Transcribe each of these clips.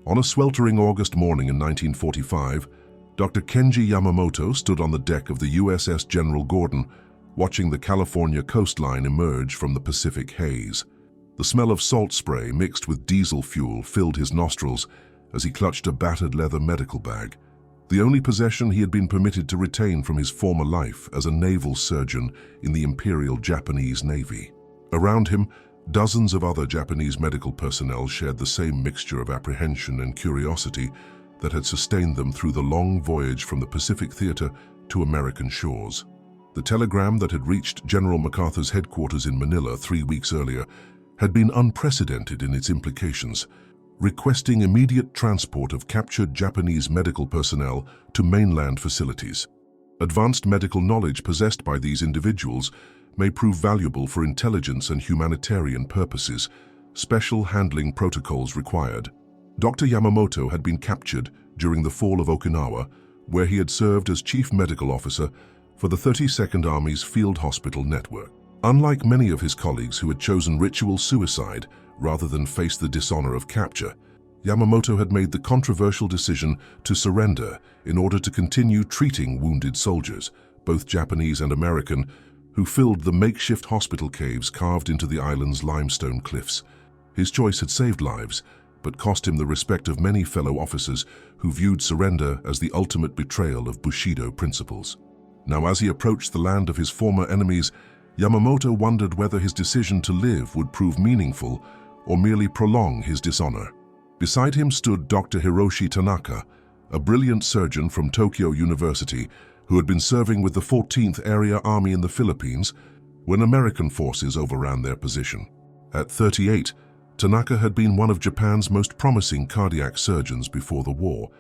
On a sweltering August morning in 1945, Dr. Kenji Yamamoto stood on the deck of the USS General Gordon, watching the California coastline emerge from the Pacific haze. The smell of salt spray mixed with diesel fuel filled his nostrils as he clutched a battered leather medical bag, the only possession he had been permitted to retain from his former life as a naval surgeon in the Imperial Japanese Navy. Around him, dozens of other Japanese medical personnel shared the same mixture of apprehension and curiosity that had sustained them through the long voyage from the Pacific Theater to American shores. The telegram that had reached General MacArthur's headquarters in Manila 3 weeks earlier had been unprecedented in its implications, requesting immediate transport of captured Japanese medical personnel to mainland facilities. Advanced medical knowledge possessed by these individuals may prove valuable for intelligence and humanitarian purposes. Special handling protocols required. Dr. Yamamoto had been captured during the fall of Okinawa, where he had served as Chief Medical Officer for the 32nd Army's Field Hospital Network. Unlike many of his colleagues who had chosen ritual suicide rather than face the dishonor of capture, Yamamoto had made the controversial decision to surrender in order to continue treating wounded soldiers, both Japanese and American, who filled the makeshift hospital caves carved into the island's limestone cliffs. His choice had saved lives, but cost him the respect of many fellow officers who viewed surrender as the ultimate betrayal of Bushido principles. Now, as he approached the land of his former enemies, Yamamoto wondered whether his decision to live would prove meaningful or merely prolong his dishonor. Beside him stood Dr. Hiroshi Tanaka, a brilliant surgeon from Tokyo University who had been serving with the 14th Area Army in the Philippines when American forces overran their position. At 38, Tanaka had been one of Japan's most promising cardiac surgeons before the war,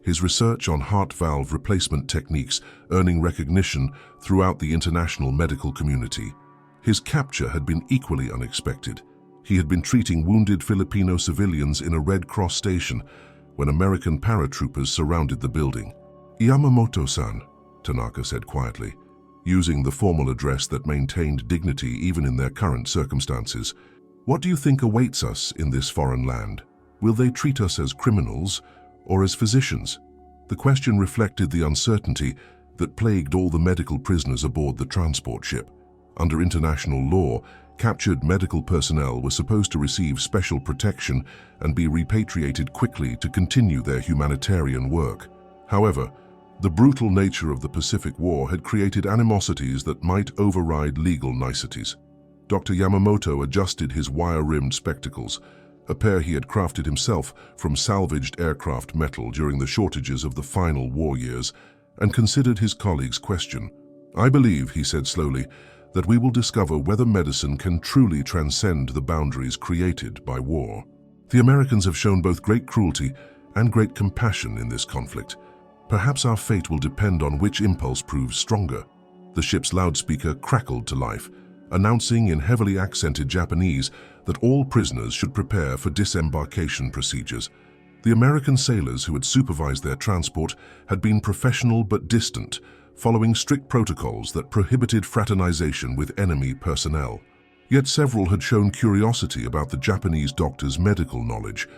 his research on heart valve replacement techniques earning recognition throughout the international medical community. His capture had been equally unexpected. He had been treating wounded Filipino civilians in a Red Cross station when American paratroopers surrounded the building. "Yamamoto-san," Tanaka said quietly, using the formal address that maintained dignity even in their current circumstances. "What do you think awaits us in this foreign land? Will they treat us as criminals or as physicians?" The question reflected the uncertainty that plagued all the medical prisoners aboard the transport ship. Under international law, captured medical personnel were supposed to receive special protection and be repatriated quickly to continue their humanitarian work. However, the brutal nature of the Pacific War had created animosities that might override legal niceties. Dr. Yamamoto adjusted his wire-rimmed spectacles, a pair he had crafted himself from salvaged aircraft metal during the shortages of the final war years, and considered his colleague's question. "I believe," he said slowly, "that we will discover whether medicine can truly transcend the boundaries created by war. The Americans have shown both great cruelty and great compassion in this conflict. Perhaps our fate will depend on which impulse proves stronger." The ship's loudspeaker crackled to life, announcing in heavily accented Japanese that all prisoners should prepare for disembarkation procedures. The American sailors who had supervised their transport had been professional but distant, following strict protocols that prohibited fraternization with enemy personnel. Yet several had shown curiosity about the Japanese doctor's medical knowledge,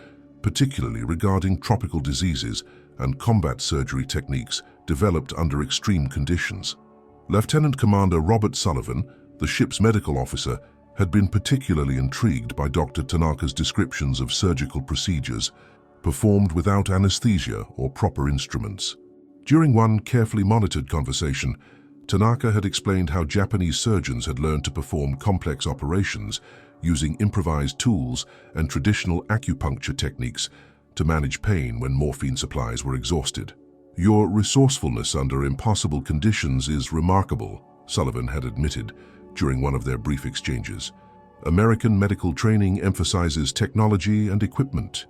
particularly regarding tropical diseases and combat surgery techniques developed under extreme conditions. Lieutenant Commander Robert Sullivan, the ship's medical officer, had been particularly intrigued by Dr. Tanaka's descriptions of surgical procedures performed without anesthesia or proper instruments. During one carefully monitored conversation, Tanaka had explained how Japanese surgeons had learned to perform complex operations using improvised tools and traditional acupuncture techniques to manage pain when morphine supplies were exhausted. "Your resourcefulness under impossible conditions is remarkable," Sullivan had admitted during one of their brief exchanges. "American medical training emphasizes technology and equipment.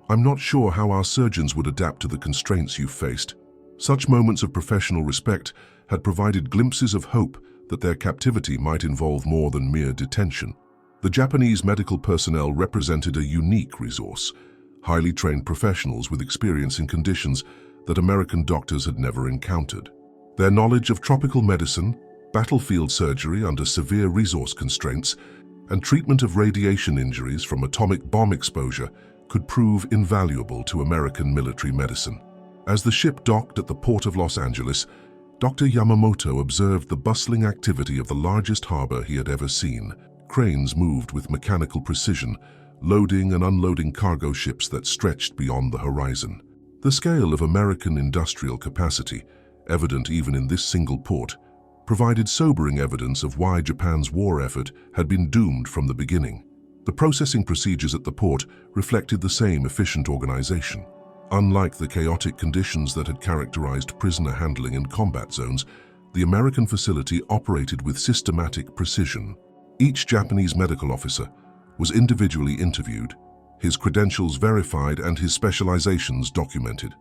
I'm not sure how our surgeons would adapt to the constraints you faced." Such moments of professional respect had provided glimpses of hope that their captivity might involve more than mere detention. The Japanese medical personnel represented a unique resource, highly trained professionals with experience in conditions that American doctors had never encountered. Their knowledge of tropical medicine, battlefield surgery under severe resource constraints, and treatment of radiation injuries from atomic bomb exposure could prove invaluable to American military medicine. As the ship docked at the port of Los Angeles, Dr. Yamamoto observed the bustling activity of the largest harbor he had ever seen. Cranes moved with mechanical precision, loading and unloading cargo ships that stretched beyond the horizon. The scale of American industrial capacity, evident even in this single port, provided sobering evidence of why Japan's war effort had been doomed from the beginning. The processing procedures at the port reflected the same efficient organization. Unlike the chaotic conditions that had characterized prisoner handling in combat zones, the American facility operated with systematic precision. Each Japanese medical officer was individually interviewed, his credentials verified and his specializations documented.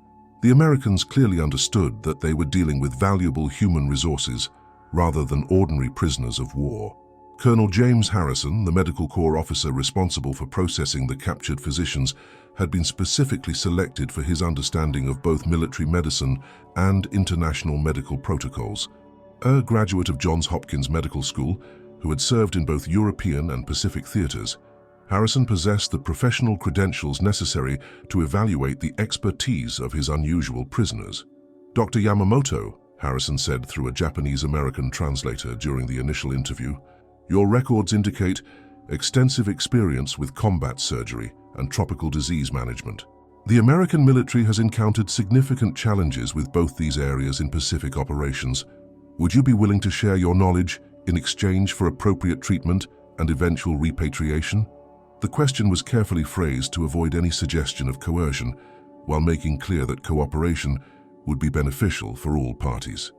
The Americans clearly understood that they were dealing with valuable human resources rather than ordinary prisoners of war. Colonel James Harrison, the Medical Corps officer responsible for processing the captured physicians, had been specifically selected for his understanding of both military medicine and international medical protocols. A graduate of Johns Hopkins Medical School, who had served in both European and Pacific theaters, Harrison possessed the professional credentials necessary to evaluate the expertise of his unusual prisoners. "Dr. Yamamoto," Harrison said through a Japanese-American translator during the initial interview, "your records indicate extensive experience with combat surgery and tropical disease management. The American military has encountered significant challenges with both these areas in Pacific operations. Would you be willing to share your knowledge in exchange for appropriate treatment and eventual repatriation?" The question was carefully phrased to avoid any suggestion of coercion, while making clear that cooperation would be beneficial for all parties.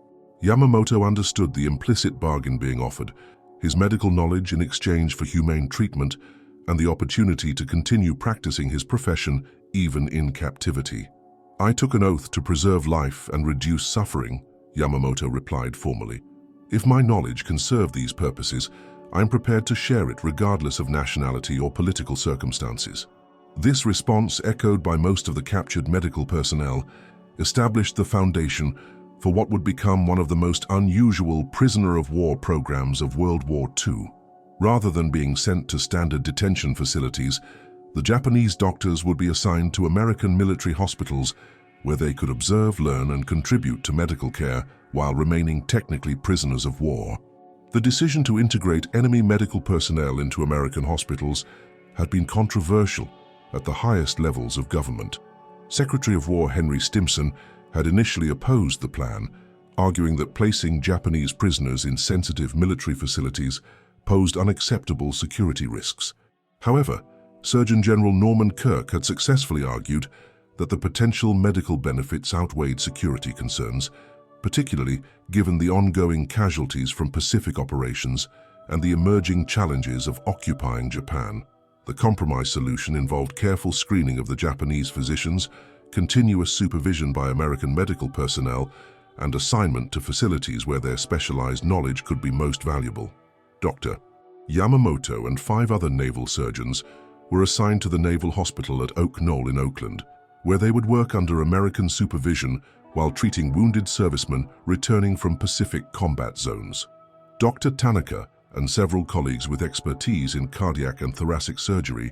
Yamamoto understood the implicit bargain being offered: his medical knowledge in exchange for humane treatment and the opportunity to continue practicing his profession even in captivity. "I took an oath to preserve life and reduce suffering," Yamamoto replied formally. "If my knowledge can serve these purposes, I'm prepared to share it regardless of nationality or political circumstances." This response, echoed by most of the captured medical personnel, established the foundation for what would become one of the most unusual prisoner-of-war programs of World War II. Rather than being sent to standard detention facilities, the Japanese doctors would be assigned to American military hospitals where they could observe, learn, and contribute to medical care while remaining technically prisoners of war. The decision to integrate enemy medical personnel into American hospitals had been controversial at the highest levels of government. Secretary of War Henry Stimson had initially opposed the plan, arguing that placing Japanese prisoners in sensitive military facilities posed unacceptable security risks. However, Surgeon General Norman Kirk had successfully argued that the potential medical benefits outweighed security concerns, particularly given the ongoing casualties from Pacific operations and the emerging challenges of occupying Japan. The compromise solution involved careful screening of the Japanese physicians, continuous supervision by American medical personnel, and assignment to facilities where their specialized knowledge could be most valuable. Dr. Yamamoto and 5 other naval surgeons were assigned to the Naval Hospital at Oak Knoll in Oakland, where they would work under American supervision while treating wounded servicemen returning from Pacific combat zones. Dr. Tanaka and several colleagues with expertise in cardiac and thoracic surgery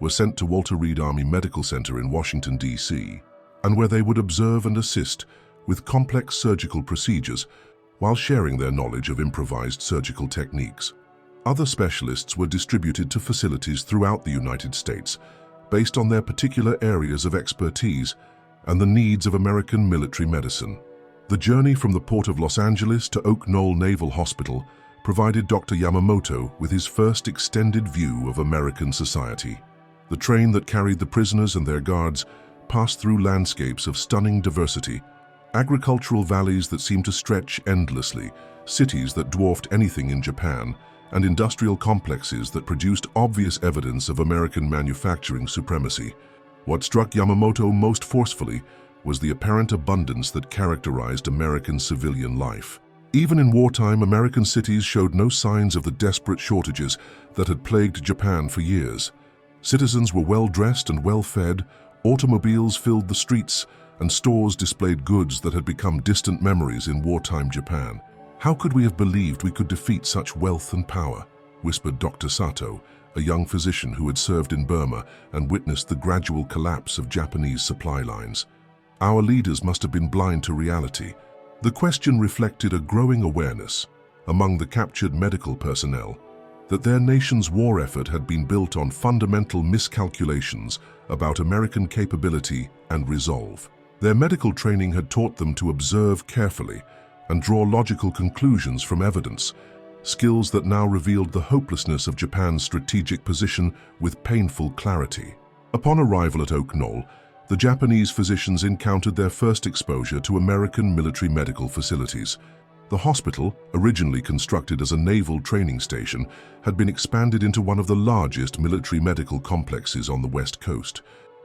were sent to Walter Reed Army Medical Center in Washington, D.C., and where they would observe and assist with complex surgical procedures while sharing their knowledge of improvised surgical techniques. Other specialists were distributed to facilities throughout the United States based on their particular areas of expertise and the needs of American military medicine. The journey from the port of Los Angeles to Oak Knoll Naval Hospital provided Dr. Yamamoto with his first extended view of American society. The train that carried the prisoners and their guards passed through landscapes of stunning diversity, agricultural valleys that seemed to stretch endlessly, cities that dwarfed anything in Japan, and industrial complexes that produced obvious evidence of American manufacturing supremacy. What struck Yamamoto most forcefully was the apparent abundance that characterized American civilian life. Even in wartime, American cities showed no signs of the desperate shortages that had plagued Japan for years. Citizens were well-dressed and well-fed, automobiles filled the streets, and stores displayed goods that had become distant memories in wartime Japan. "How could we have believed we could defeat such wealth and power?" whispered Dr. Sato, a young physician who had served in Burma and witnessed the gradual collapse of Japanese supply lines. Our leaders must have been blind to reality. The question reflected a growing awareness among the captured medical personnel that their nation's war effort had been built on fundamental miscalculations about American capability and resolve. Their medical training had taught them to observe carefully and draw logical conclusions from evidence, skills that now revealed the hopelessness of Japan's strategic position with painful clarity. Upon arrival at Oak Knoll, the Japanese physicians encountered their first exposure to American military medical facilities. The hospital, originally constructed as a naval training station, had been expanded into one of the largest military medical complexes on the West Coast.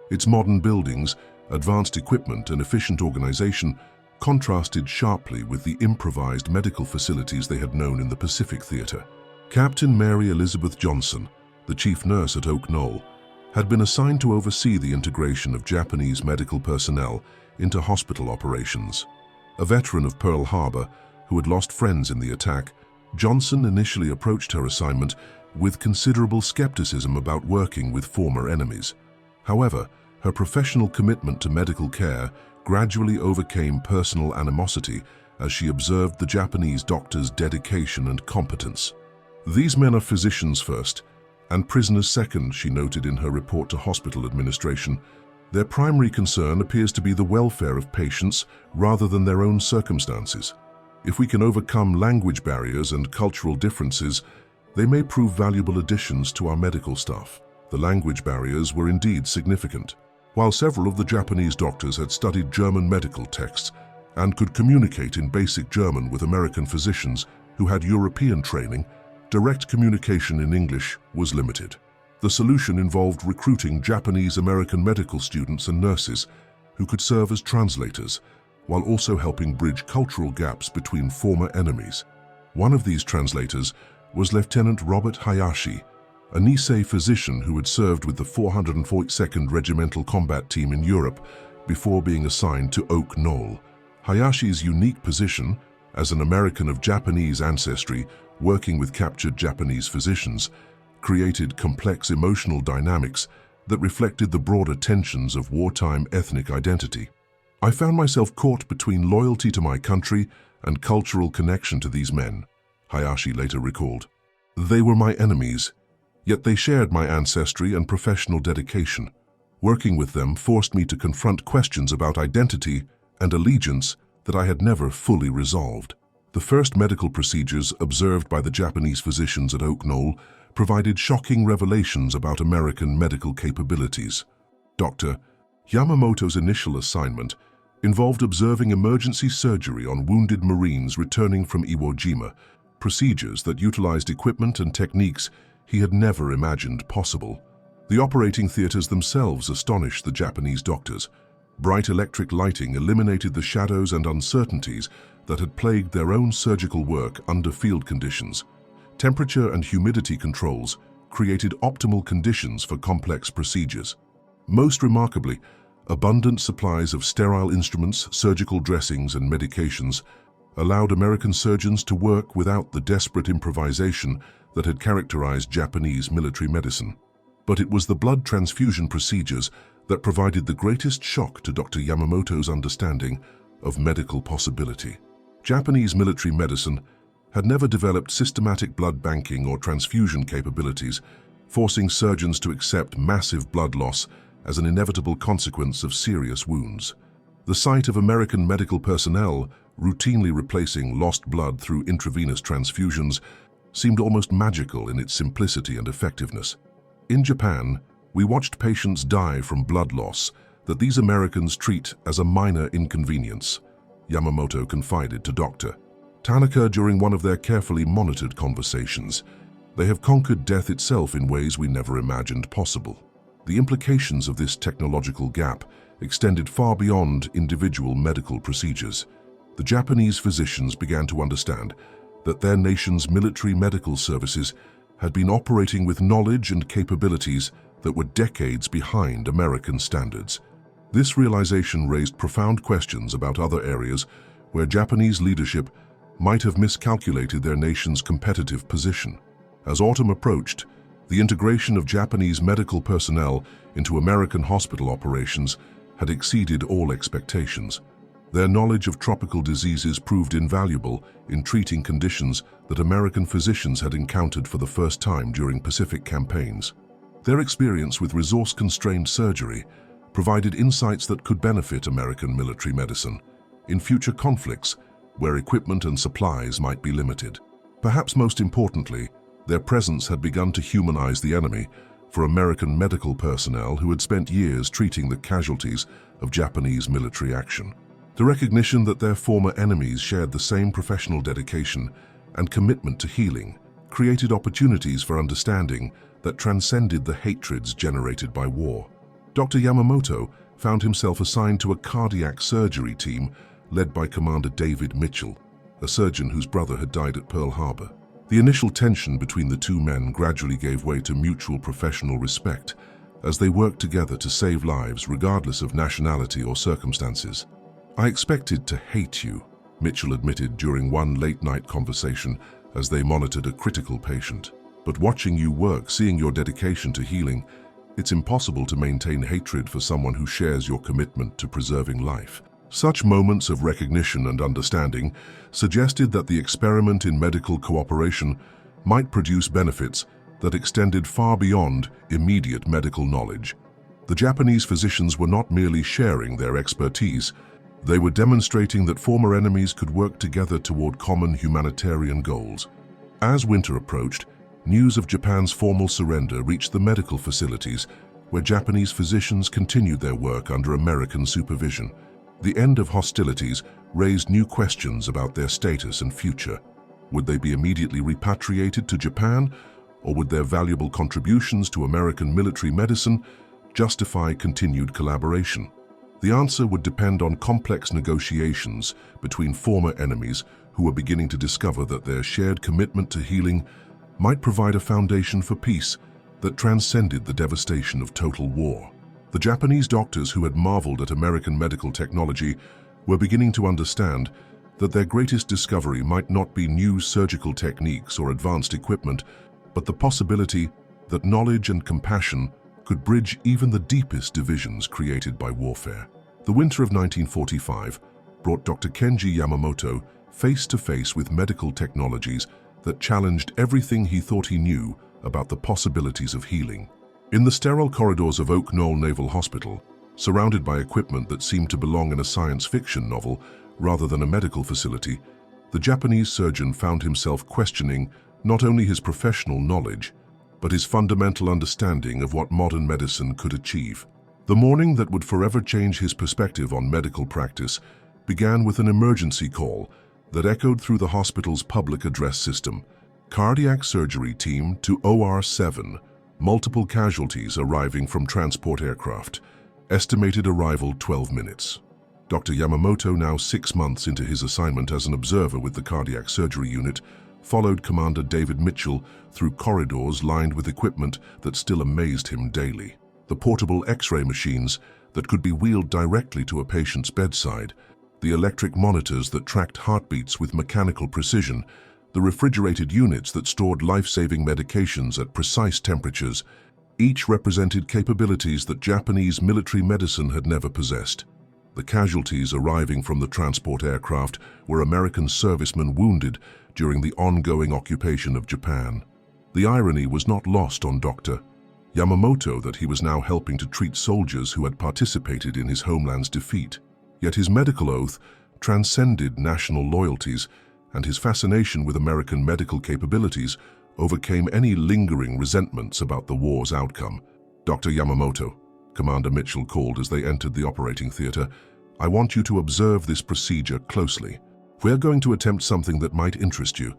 Its modern buildings, advanced equipment, and efficient organization contrasted sharply with the improvised medical facilities they had known in the Pacific Theater. Captain Mary Elizabeth Johnson, the chief nurse at Oak Knoll, had been assigned to oversee the integration of Japanese medical personnel into hospital operations. A veteran of Pearl Harbor, who had lost friends in the attack, Johnson initially approached her assignment with considerable skepticism about working with former enemies. However, her professional commitment to medical care gradually overcame personal animosity as she observed the Japanese doctors' dedication and competence. "These men are physicians first, and prisoners second," she noted in her report to hospital administration. "Their primary concern appears to be the welfare of patients rather than their own circumstances. If we can overcome language barriers and cultural differences, they may prove valuable additions to our medical staff." The language barriers were indeed significant. While several of the Japanese doctors had studied German medical texts and could communicate in basic German with American physicians who had European training, direct communication in English was limited. The solution involved recruiting Japanese-American medical students and nurses who could serve as translators, while also helping bridge cultural gaps between former enemies. One of these translators was Lieutenant Robert Hayashi, a Nisei physician who had served with the 442nd Regimental Combat Team in Europe before being assigned to Oak Knoll. Hayashi's unique position, as an American of Japanese ancestry working with captured Japanese physicians, created complex emotional dynamics that reflected the broader tensions of wartime ethnic identity. "I found myself caught between loyalty to my country and cultural connection to these men," Hayashi later recalled. "They were my enemies, yet they shared my ancestry and professional dedication. Working with them forced me to confront questions about identity and allegiance that I had never fully resolved." The first medical procedures observed by the Japanese physicians at Oak Knoll provided shocking revelations about American medical capabilities. Dr. Yamamoto's initial assignment involved observing emergency surgery on wounded Marines returning from Iwo Jima, procedures that utilized equipment and techniques he had never imagined possible. The operating theaters themselves astonished the Japanese doctors. Bright electric lighting eliminated the shadows and uncertainties that had plagued their own surgical work under field conditions. Temperature and humidity controls created optimal conditions for complex procedures. Most remarkably, abundant supplies of sterile instruments, surgical dressings, and medications allowed American surgeons to work without the desperate improvisation that had characterized Japanese military medicine. But it was the blood transfusion procedures that provided the greatest shock to Dr. Yamamoto's understanding of medical possibility. Japanese military medicine had never developed systematic blood banking or transfusion capabilities, forcing surgeons to accept massive blood loss as an inevitable consequence of serious wounds. The sight of American medical personnel routinely replacing lost blood through intravenous transfusions seemed almost magical in its simplicity and effectiveness. In Japan, we watched patients die from blood loss that these Americans treat as a minor inconvenience, Yamamoto confided to Dr. Tanaka during one of their carefully monitored conversations. "They have conquered death itself in ways we never imagined possible." The implications of this technological gap extended far beyond individual medical procedures. The Japanese physicians began to understand that their nation's military medical services had been operating with knowledge and capabilities that were decades behind American standards. This realization raised profound questions about other areas where Japanese leadership might have miscalculated their nation's competitive position. As autumn approached, The integration of Japanese medical personnel into American hospital operations had exceeded all expectations. Their knowledge of tropical diseases proved invaluable in treating conditions that American physicians had encountered for the first time during Pacific campaigns. Their experience with resource-constrained surgery provided insights that could benefit American military medicine in future conflicts where equipment and supplies might be limited. Perhaps most importantly, their presence had begun to humanize the enemy for American medical personnel who had spent years treating the casualties of Japanese military action. The recognition that their former enemies shared the same professional dedication and commitment to healing created opportunities for understanding that transcended the hatreds generated by war. Dr. Yamamoto found himself assigned to a cardiac surgery team led by Commander David Mitchell, a surgeon whose brother had died at Pearl Harbor. The initial tension between the two men gradually gave way to mutual professional respect as they worked together to save lives regardless of nationality or circumstances. "I expected to hate you," Mitchell admitted during one late-night conversation as they monitored a critical patient. "But watching you work, seeing your dedication to healing, it's impossible to maintain hatred for someone who shares your commitment to preserving life." Such moments of recognition and understanding suggested that the experiment in medical cooperation might produce benefits that extended far beyond immediate medical knowledge. The Japanese physicians were not merely sharing their expertise, they were demonstrating that former enemies could work together toward common humanitarian goals. As winter approached, news of Japan's formal surrender reached the medical facilities where Japanese physicians continued their work under American supervision. The end of hostilities raised new questions about their status and future. Would they be immediately repatriated to Japan, or would their valuable contributions to American military medicine justify continued collaboration? The answer would depend on complex negotiations between former enemies who were beginning to discover that their shared commitment to healing might provide a foundation for peace that transcended the devastation of total war. The Japanese doctors who had marveled at American medical technology were beginning to understand that their greatest discovery might not be new surgical techniques or advanced equipment, but the possibility that knowledge and compassion could bridge even the deepest divisions created by warfare. The winter of 1945 brought Dr. Kenji Yamamoto face to face with medical technologies that challenged everything he thought he knew about the possibilities of healing. In the sterile corridors of Oak Knoll Naval Hospital, surrounded by equipment that seemed to belong in a science fiction novel rather than a medical facility, the Japanese surgeon found himself questioning not only his professional knowledge, but his fundamental understanding of what modern medicine could achieve. The morning that would forever change his perspective on medical practice began with an emergency call that echoed through the hospital's public address system. Cardiac surgery team to OR-7, multiple casualties arriving from transport aircraft. Estimated arrival 12 minutes. Dr. Yamamoto, now 6 months into his assignment as an observer with the cardiac surgery unit, followed Commander David Mitchell through corridors lined with equipment that still amazed him daily. The portable X-ray machines that could be wheeled directly to a patient's bedside, the electric monitors that tracked heartbeats with mechanical precision, the refrigerated units that stored life-saving medications at precise temperatures, each represented capabilities that Japanese military medicine had never possessed. The casualties arriving from the transport aircraft were American servicemen wounded during the ongoing occupation of Japan. The irony was not lost on Dr. Yamamoto that he was now helping to treat soldiers who had participated in his homeland's defeat. Yet his medical oath transcended national loyalties, and his fascination with American medical capabilities overcame any lingering resentments about the war's outcome. "Dr. Yamamoto," Commander Mitchell called as they entered the operating theater, "I want you to observe this procedure closely. We're going to attempt something that might interest you,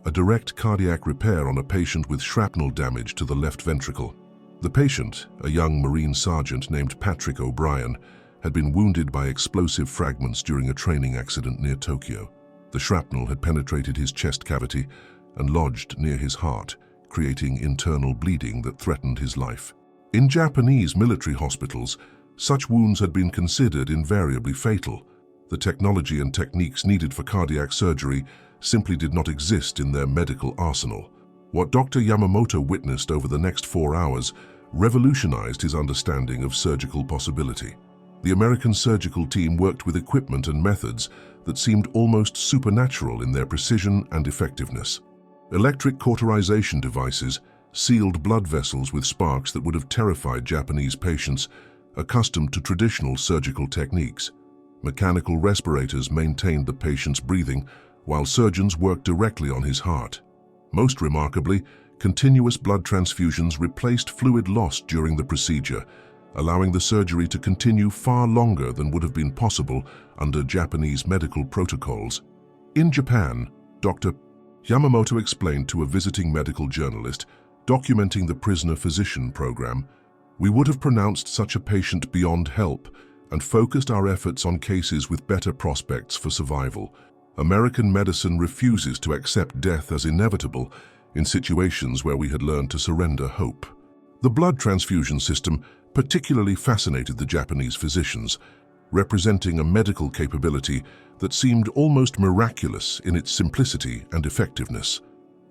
a direct cardiac repair on a patient with shrapnel damage to the left ventricle." The patient, a young Marine sergeant named Patrick O'Brien, had been wounded by explosive fragments during a training accident near Tokyo. The shrapnel had penetrated his chest cavity and lodged near his heart, creating internal bleeding that threatened his life. In Japanese military hospitals, such wounds had been considered invariably fatal. The technology and techniques needed for cardiac surgery simply did not exist in their medical arsenal. What Dr. Yamamoto witnessed over the next 4 hours revolutionized his understanding of surgical possibility. The American surgical team worked with equipment and methods that seemed almost supernatural in their precision and effectiveness. Electric cauterization devices sealed blood vessels with sparks that would have terrified Japanese patients accustomed to traditional surgical techniques. Mechanical respirators maintained the patient's breathing, while surgeons worked directly on his heart. Most remarkably, continuous blood transfusions replaced fluid lost during the procedure, allowing the surgery to continue far longer than would have been possible under Japanese medical protocols. In Japan, Dr. Yamamoto explained to a visiting medical journalist documenting the prisoner-physician program, "We would have pronounced such a patient beyond help and focused our efforts on cases with better prospects for survival. American medicine refuses to accept death as inevitable in situations where we had learned to surrender hope." The blood transfusion system particularly fascinated the Japanese physicians, representing a medical capability that seemed almost miraculous in its simplicity and effectiveness.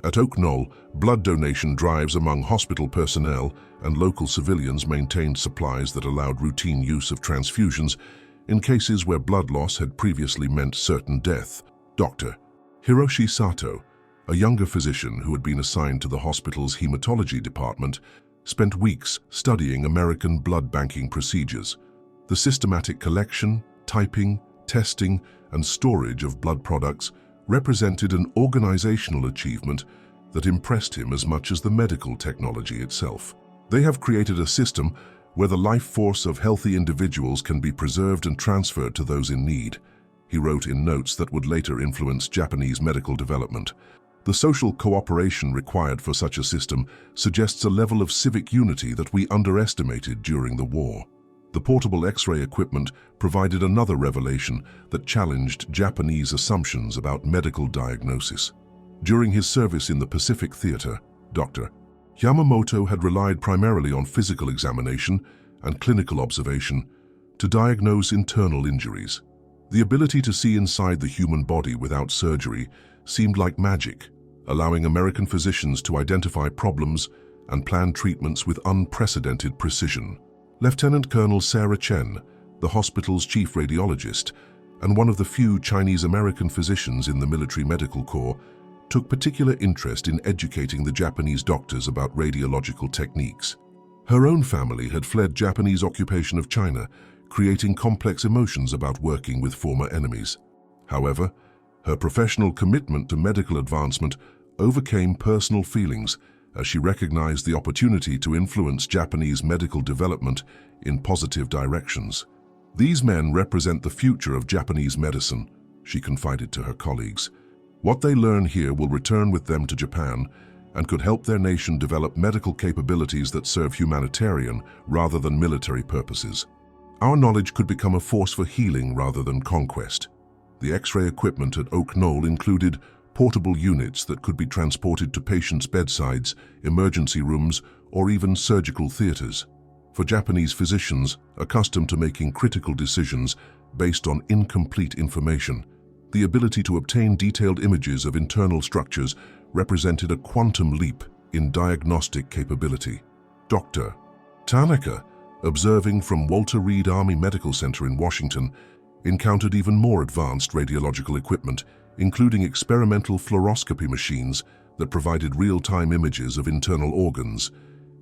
At Oak Knoll, blood donation drives among hospital personnel and local civilians maintained supplies that allowed routine use of transfusions in cases where blood loss had previously meant certain death. Dr. Hiroshi Sato, a younger physician who had been assigned to the hospital's hematology department, spent weeks studying American blood banking procedures. The systematic collection, typing, testing, and storage of blood products represented an organizational achievement that impressed him as much as the medical technology itself. "They have created a system where the life force of healthy individuals can be preserved and transferred to those in need," he wrote in notes that would later influence Japanese medical development. The social cooperation required for such a system suggests a level of civic unity that we underestimated during the war. The portable X-ray equipment provided another revelation that challenged Japanese assumptions about medical diagnosis. During his service in the Pacific Theater, Dr. Yamamoto had relied primarily on physical examination and clinical observation to diagnose internal injuries. The ability to see inside the human body without surgery seemed like magic, allowing American physicians to identify problems and plan treatments with unprecedented precision. Lieutenant Colonel Sarah Chen, the hospital's chief radiologist and one of the few Chinese-American physicians in the military medical corps, took particular interest in educating the Japanese doctors about radiological techniques. Her own family had fled Japanese occupation of China, creating complex emotions about working with former enemies. However, her professional commitment to medical advancement overcame personal feelings as she recognized the opportunity to influence Japanese medical development in positive directions. "These men represent the future of Japanese medicine," she confided to her colleagues. "What they learn here will return with them to Japan and could help their nation develop medical capabilities that serve humanitarian rather than military purposes. Our knowledge could become a force for healing rather than conquest." The X-ray equipment at Oak Knoll included portable units that could be transported to patients' bedsides, emergency rooms, or even surgical theaters. For Japanese physicians accustomed to making critical decisions based on incomplete information, the ability to obtain detailed images of internal structures represented a quantum leap in diagnostic capability. Dr. Tanaka, observing from Walter Reed Army Medical Center in Washington, encountered even more advanced radiological equipment, including experimental fluoroscopy machines that provided real-time images of internal organs.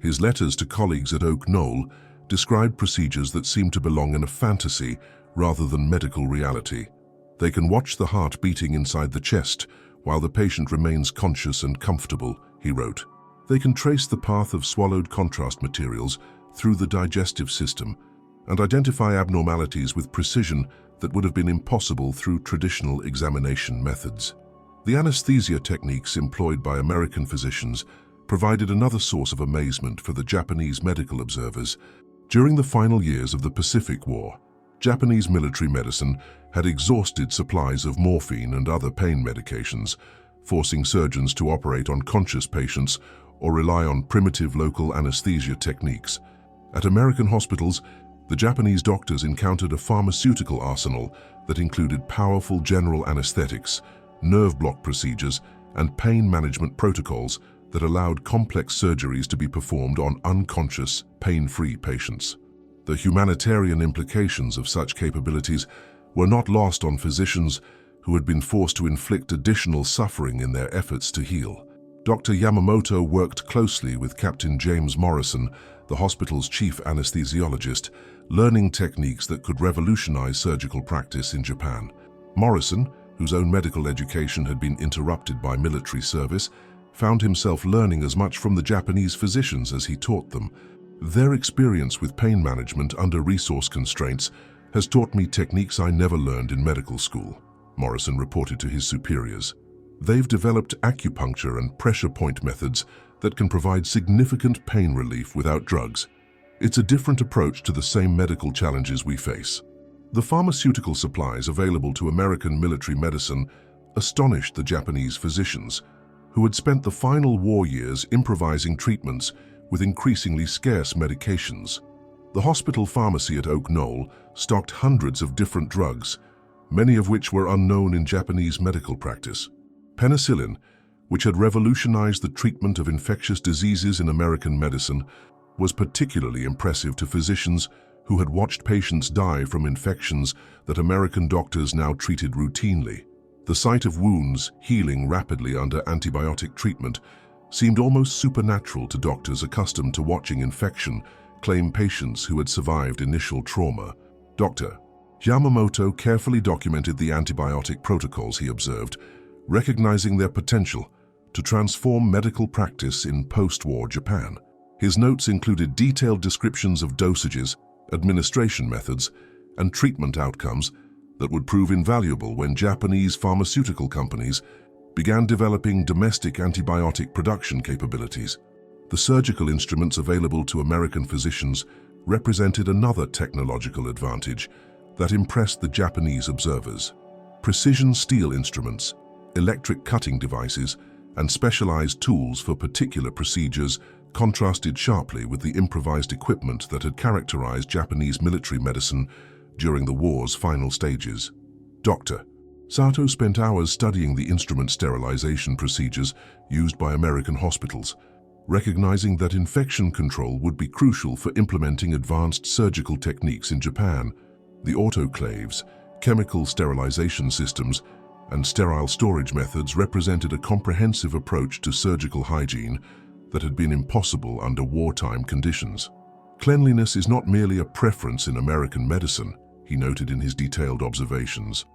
His letters to colleagues at Oak Knoll described procedures that seemed to belong in a fantasy rather than medical reality. "They can watch the heart beating inside the chest while the patient remains conscious and comfortable," he wrote. "They can trace the path of swallowed contrast materials through the digestive system and identify abnormalities with precision that would have been impossible through traditional examination methods." The anesthesia techniques employed by American physicians provided another source of amazement for the Japanese medical observers. During the final years of the Pacific War, Japanese military medicine had exhausted supplies of morphine and other pain medications, forcing surgeons to operate on conscious patients or rely on primitive local anesthesia techniques. At American hospitals, the Japanese doctors encountered a pharmaceutical arsenal that included powerful general anesthetics, nerve block procedures, and pain management protocols that allowed complex surgeries to be performed on unconscious, pain-free patients. The humanitarian implications of such capabilities were not lost on physicians who had been forced to inflict additional suffering in their efforts to heal. Dr. Yamamoto worked closely with Captain James Morrison, the hospital's chief anesthesiologist, learning techniques that could revolutionize surgical practice in Japan. Morrison, whose own medical education had been interrupted by military service, found himself learning as much from the Japanese physicians as he taught them. Their experience with pain management under resource constraints has taught me techniques I never learned in medical school, Morrison reported to his superiors. They've developed acupuncture and pressure point methods that can provide significant pain relief without drugs. It's a different approach to the same medical challenges we face. The pharmaceutical supplies available to American military medicine astonished the Japanese physicians, who had spent the final war years improvising treatments with increasingly scarce medications. The hospital pharmacy at Oak Knoll stocked hundreds of different drugs, many of which were unknown in Japanese medical practice. Penicillin, which had revolutionized the treatment of infectious diseases in American medicine, was particularly impressive to physicians who had watched patients die from infections that American doctors now treated routinely. The sight of wounds healing rapidly under antibiotic treatment seemed almost supernatural to doctors accustomed to watching infection claim patients who had survived initial trauma. Dr. Yamamoto carefully documented the antibiotic protocols he observed, recognizing their potential to transform medical practice in post-war Japan. His notes included detailed descriptions of dosages, administration methods, and treatment outcomes that would prove invaluable when Japanese pharmaceutical companies began developing domestic antibiotic production capabilities. The surgical instruments available to American physicians represented another technological advantage that impressed the Japanese observers. Precision steel instruments, electric cutting devices, and specialized tools for particular procedures contrasted sharply with the improvised equipment that had characterized Japanese military medicine during the war's final stages. Dr. Sato spent hours studying the instrument sterilization procedures used by American hospitals, recognizing that infection control would be crucial for implementing advanced surgical techniques in Japan. The autoclaves, chemical sterilization systems, and sterile storage methods represented a comprehensive approach to surgical hygiene that had been impossible under wartime conditions. Cleanliness is not merely a preference in American medicine, he noted in his detailed observations.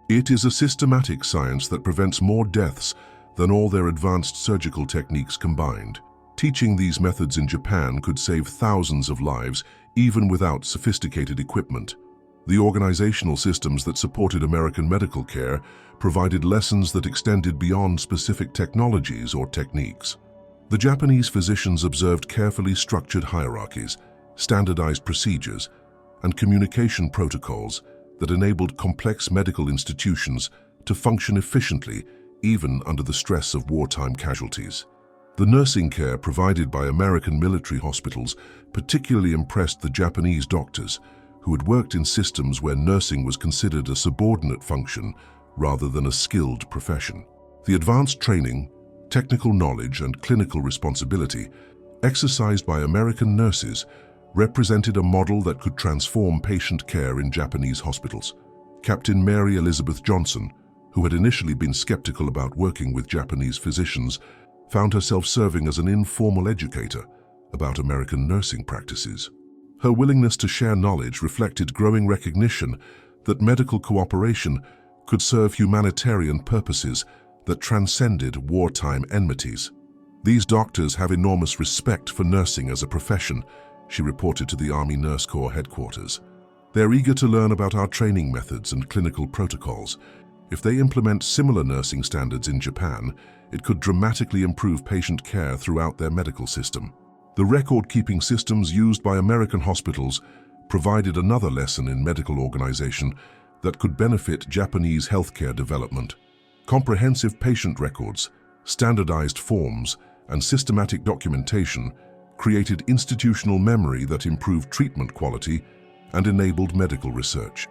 It is a systematic science that prevents more deaths than all their advanced surgical techniques combined. Teaching these methods in Japan could save thousands of lives, even without sophisticated equipment. The organizational systems that supported American medical care provided lessons that extended beyond specific technologies or techniques. The Japanese physicians observed carefully structured hierarchies, standardized procedures, and communication protocols that enabled complex medical institutions to function efficiently even under the stress of wartime casualties. The nursing care provided by American military hospitals particularly impressed the Japanese doctors, who had worked in systems where nursing was considered a subordinate function rather than a skilled profession. The advanced training, technical knowledge, and clinical responsibility exercised by American nurses represented a model that could transform patient care in Japanese hospitals. Captain Mary Elizabeth Johnson, who had initially been skeptical about working with Japanese physicians, found herself serving as an informal educator about American nursing practices. Her willingness to share knowledge reflected growing recognition that medical cooperation could serve humanitarian purposes that transcended wartime enmities. These doctors have enormous respect for nursing as a profession, she reported to the Army Nurse Corps headquarters. They're eager to learn about our training methods and clinical protocols. If they implement similar nursing standards in Japan, it could dramatically improve patient care throughout their medical system. The record-keeping systems used by American hospitals provided another lesson in medical organization that could benefit Japanese healthcare development. Comprehensive patient records, standardized forms, and systematic documentation created institutional memory that improved treatment quality and enabled medical research.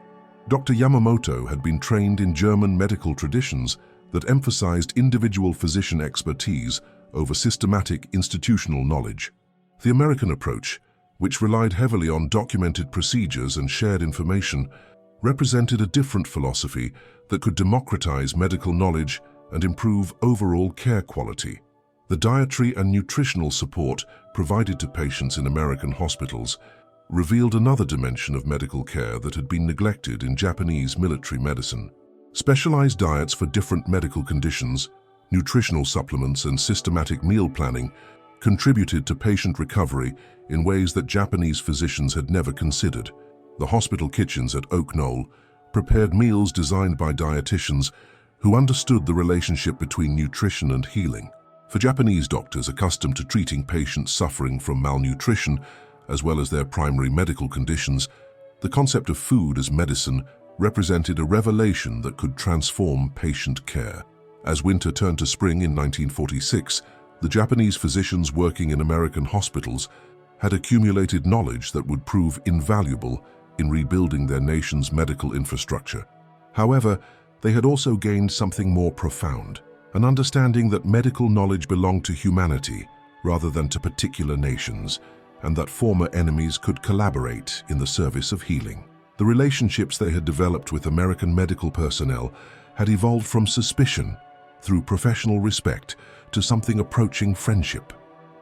Dr. Yamamoto had been trained in German medical traditions that emphasized individual physician expertise over systematic institutional knowledge. The American approach, which relied heavily on documented procedures and shared information, represented a different philosophy that could democratize medical knowledge and improve overall care quality. The dietary and nutritional support provided to patients in American hospitals revealed another dimension of medical care that had been neglected in Japanese military medicine. Specialized diets for different medical conditions, nutritional supplements, and systematic meal planning contributed to patient recovery in ways that Japanese physicians had never considered. The hospital kitchens at Oak Knoll prepared meals designed by dietitians who understood the relationship between nutrition and healing. For Japanese doctors accustomed to treating patients suffering from malnutrition, as well as their primary medical conditions, the concept of food as medicine represented a revelation that could transform patient care. As winter turned to spring in 1946, the Japanese physicians working in American hospitals had accumulated knowledge that would prove invaluable in rebuilding their nation's medical infrastructure. However, they had also gained something more profound, an understanding that medical knowledge belonged to humanity rather than to particular nations, and that former enemies could collaborate in the service of healing. The relationships they had developed with American medical personnel had evolved from suspicion through professional respect to something approaching friendship.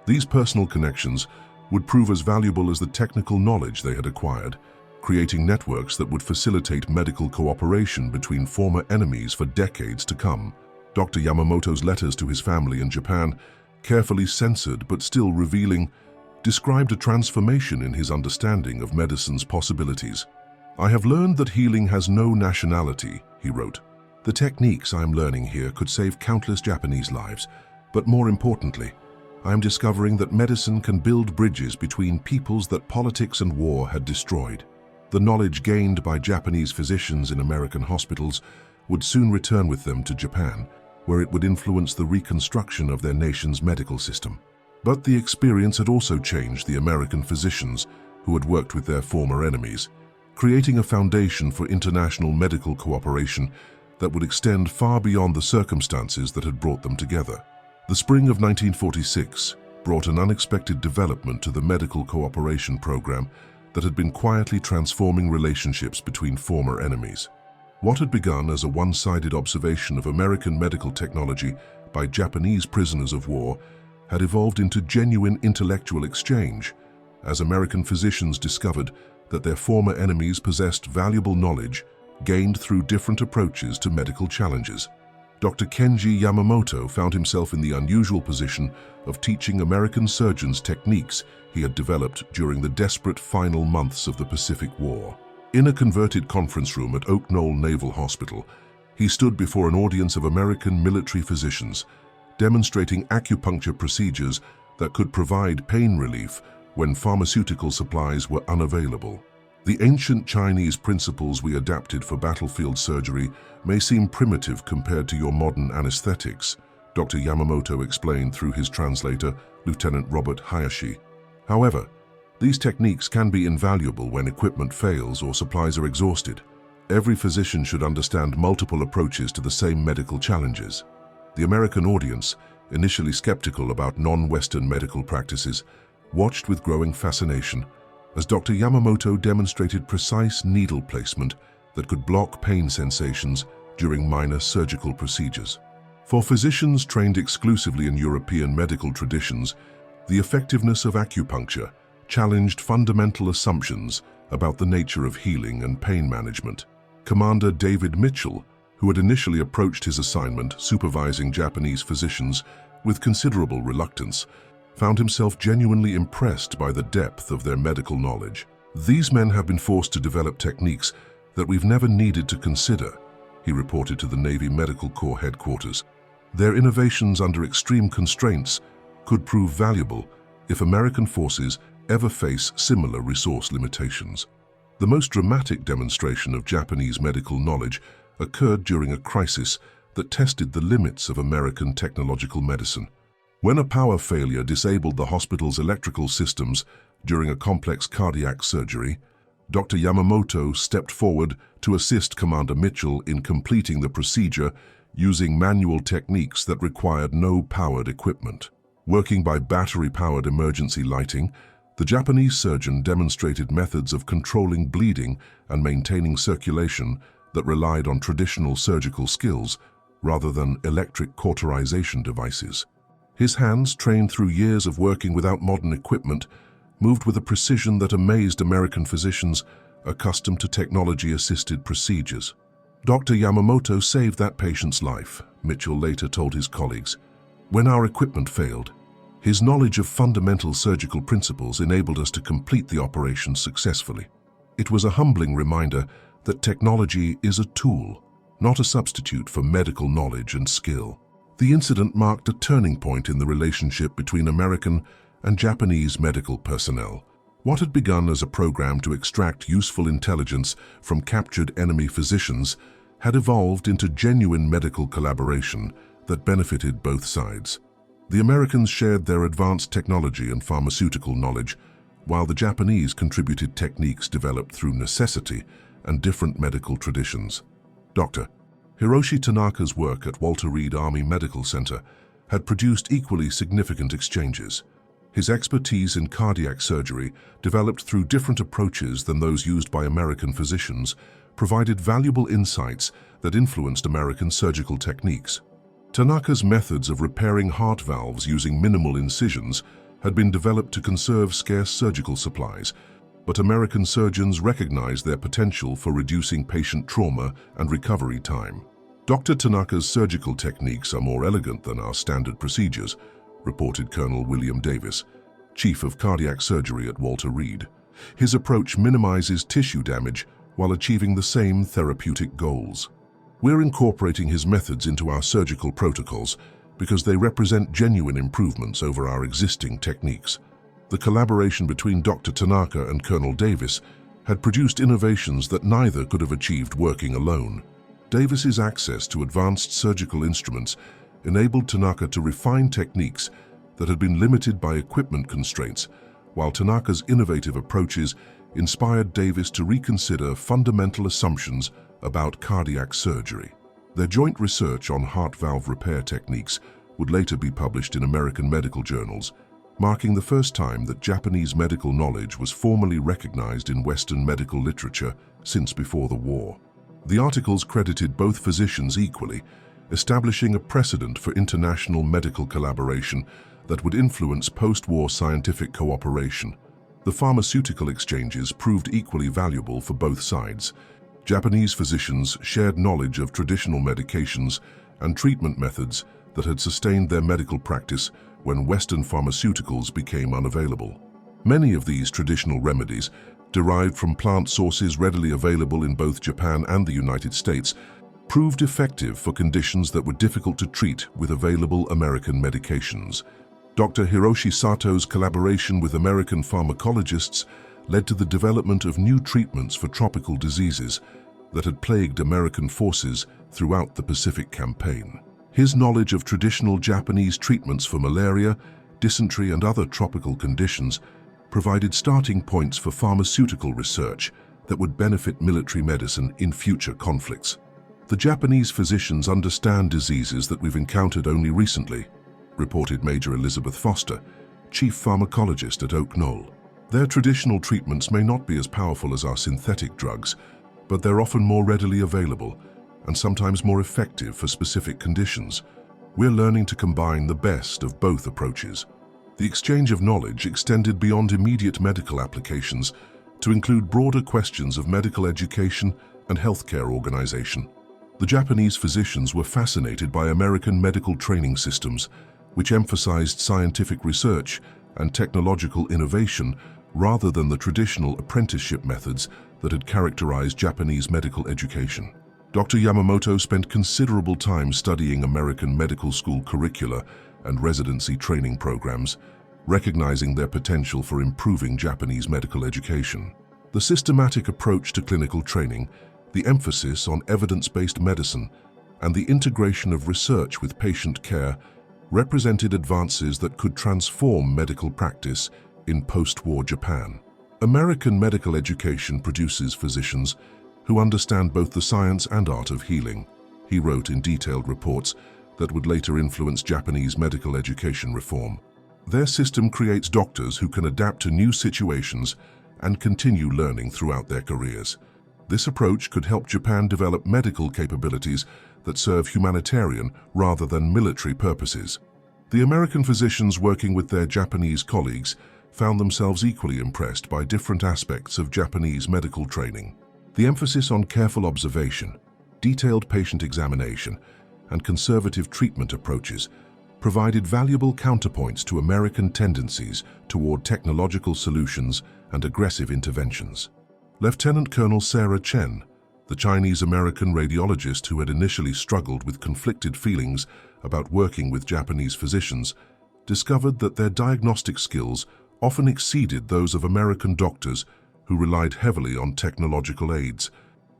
These personal connections would prove as valuable as the technical knowledge they had acquired, creating networks that would facilitate medical cooperation between former enemies for decades to come. Dr. Yamamoto's letters to his family in Japan, carefully censored but still revealing, described a transformation in his understanding of medicine's possibilities. "I have learned that healing has no nationality," he wrote. "The techniques I am learning here could save countless Japanese lives, but more importantly, I am discovering that medicine can build bridges between peoples that politics and war had destroyed." The knowledge gained by Japanese physicians in American hospitals would soon return with them to Japan, where it would influence the reconstruction of their nation's medical system. But the experience had also changed the American physicians who had worked with their former enemies, creating a foundation for international medical cooperation that would extend far beyond the circumstances that had brought them together. The spring of 1946 brought an unexpected development to the medical cooperation program that had been quietly transforming relationships between former enemies. What had begun as a one-sided observation of American medical technology by Japanese prisoners of war had evolved into genuine intellectual exchange, as American physicians discovered that their former enemies possessed valuable knowledge gained through different approaches to medical challenges. Dr. Kenji Yamamoto found himself in the unusual position of teaching American surgeons techniques he had developed during the desperate final months of the Pacific War. In a converted conference room at Oak Knoll Naval Hospital, he stood before an audience of American military physicians, demonstrating acupuncture procedures that could provide pain relief when pharmaceutical supplies were unavailable. "The ancient Chinese principles we adapted for battlefield surgery may seem primitive compared to your modern anesthetics," Dr. Yamamoto explained through his translator, Lieutenant Robert Hayashi. "However, these techniques can be invaluable when equipment fails or supplies are exhausted. Every physician should understand multiple approaches to the same medical challenges." The American audience, initially skeptical about non-Western medical practices, watched with growing fascination as Dr. Yamamoto demonstrated precise needle placement that could block pain sensations during minor surgical procedures. For physicians trained exclusively in European medical traditions, the effectiveness of acupuncture challenged fundamental assumptions about the nature of healing and pain management. Commander David Mitchell, who had initially approached his assignment supervising Japanese physicians with considerable reluctance, found himself genuinely impressed by the depth of their medical knowledge. "These men have been forced to develop techniques that we've never needed to consider," he reported to the Navy Medical Corps headquarters. "Their innovations under extreme constraints could prove valuable if American forces ever face similar resource limitations." The most dramatic demonstration of Japanese medical knowledge occurred during a crisis that tested the limits of American technological medicine. When a power failure disabled the hospital's electrical systems during a complex cardiac surgery, Dr. Yamamoto stepped forward to assist Commander Mitchell in completing the procedure using manual techniques that required no powered equipment. Working by battery-powered emergency lighting, the Japanese surgeon demonstrated methods of controlling bleeding and maintaining circulation that relied on traditional surgical skills rather than electric cauterization devices. His hands, trained through years of working without modern equipment, moved with a precision that amazed American physicians accustomed to technology-assisted procedures. Dr. Yamamoto saved that patient's life, Mitchell later told his colleagues. When our equipment failed, his knowledge of fundamental surgical principles enabled us to complete the operation successfully. It was a humbling reminder that technology is a tool, not a substitute for medical knowledge and skill. The incident marked a turning point in the relationship between American and Japanese medical personnel. What had begun as a program to extract useful intelligence from captured enemy physicians had evolved into genuine medical collaboration that benefited both sides. The Americans shared their advanced technology and pharmaceutical knowledge, while the Japanese contributed techniques developed through necessity and different medical traditions. Dr. Hiroshi Tanaka's work at Walter Reed Army Medical Center had produced equally significant exchanges. His expertise in cardiac surgery, developed through different approaches than those used by American physicians, provided valuable insights that influenced American surgical techniques. Tanaka's methods of repairing heart valves using minimal incisions had been developed to conserve scarce surgical supplies, but American surgeons recognized their potential for reducing patient trauma and recovery time. Dr. Tanaka's surgical techniques are more elegant than our standard procedures, reported Colonel William Davis, Chief of Cardiac Surgery at Walter Reed. His approach minimizes tissue damage while achieving the same therapeutic goals. We're incorporating his methods into our surgical protocols because they represent genuine improvements over our existing techniques. The collaboration between Dr. Tanaka and Colonel Davis had produced innovations that neither could have achieved working alone. Davis's access to advanced surgical instruments enabled Tanaka to refine techniques that had been limited by equipment constraints, while Tanaka's innovative approaches inspired Davis to reconsider fundamental assumptions about cardiac surgery. Their joint research on heart valve repair techniques would later be published in American medical journals, marking the first time that Japanese medical knowledge was formally recognized in Western medical literature since before the war. The articles credited both physicians equally, establishing a precedent for international medical collaboration that would influence post-war scientific cooperation. The pharmaceutical exchanges proved equally valuable for both sides. Japanese physicians shared knowledge of traditional medications and treatment methods that had sustained their medical practice when Western pharmaceuticals became unavailable. Many of these traditional remedies, derived from plant sources readily available in both Japan and the United States, proved effective for conditions that were difficult to treat with available American medications. Dr. Hiroshi Sato's collaboration with American pharmacologists led to the development of new treatments for tropical diseases that had plagued American forces throughout the Pacific Campaign. His knowledge of traditional Japanese treatments for malaria, dysentery, and other tropical conditions provided starting points for pharmaceutical research that would benefit military medicine in future conflicts. The Japanese physicians understand diseases that we've encountered only recently, reported Major Elizabeth Foster, chief pharmacologist at Oak Knoll. Their traditional treatments may not be as powerful as our synthetic drugs, but they're often more readily available and sometimes more effective for specific conditions. We're learning to combine the best of both approaches. The exchange of knowledge extended beyond immediate medical applications to include broader questions of medical education and healthcare organization. The Japanese physicians were fascinated by American medical training systems, which emphasized scientific research and technological innovation rather than the traditional apprenticeship methods that had characterized Japanese medical education. Dr. Yamamoto spent considerable time studying American medical school curricula and residency training programs, recognizing their potential for improving Japanese medical education. The systematic approach to clinical training, the emphasis on evidence-based medicine, and the integration of research with patient care represented advances that could transform medical practice in post-war Japan. American medical education produces physicians who understand both the science and art of healing, he wrote in detailed reports that would later influence Japanese medical education reform. Their system creates doctors who can adapt to new situations and continue learning throughout their careers. This approach could help Japan develop medical capabilities that serve humanitarian rather than military purposes. The American physicians working with their Japanese colleagues found themselves equally impressed by different aspects of Japanese medical training. The emphasis on careful observation, detailed patient examination, and conservative treatment approaches provided valuable counterpoints to American tendencies toward technological solutions and aggressive interventions. Lieutenant Colonel Sarah Chen, the Chinese-American radiologist who had initially struggled with conflicted feelings about working with Japanese physicians, discovered that their diagnostic skills often exceeded those of American doctors who relied heavily on technological aids.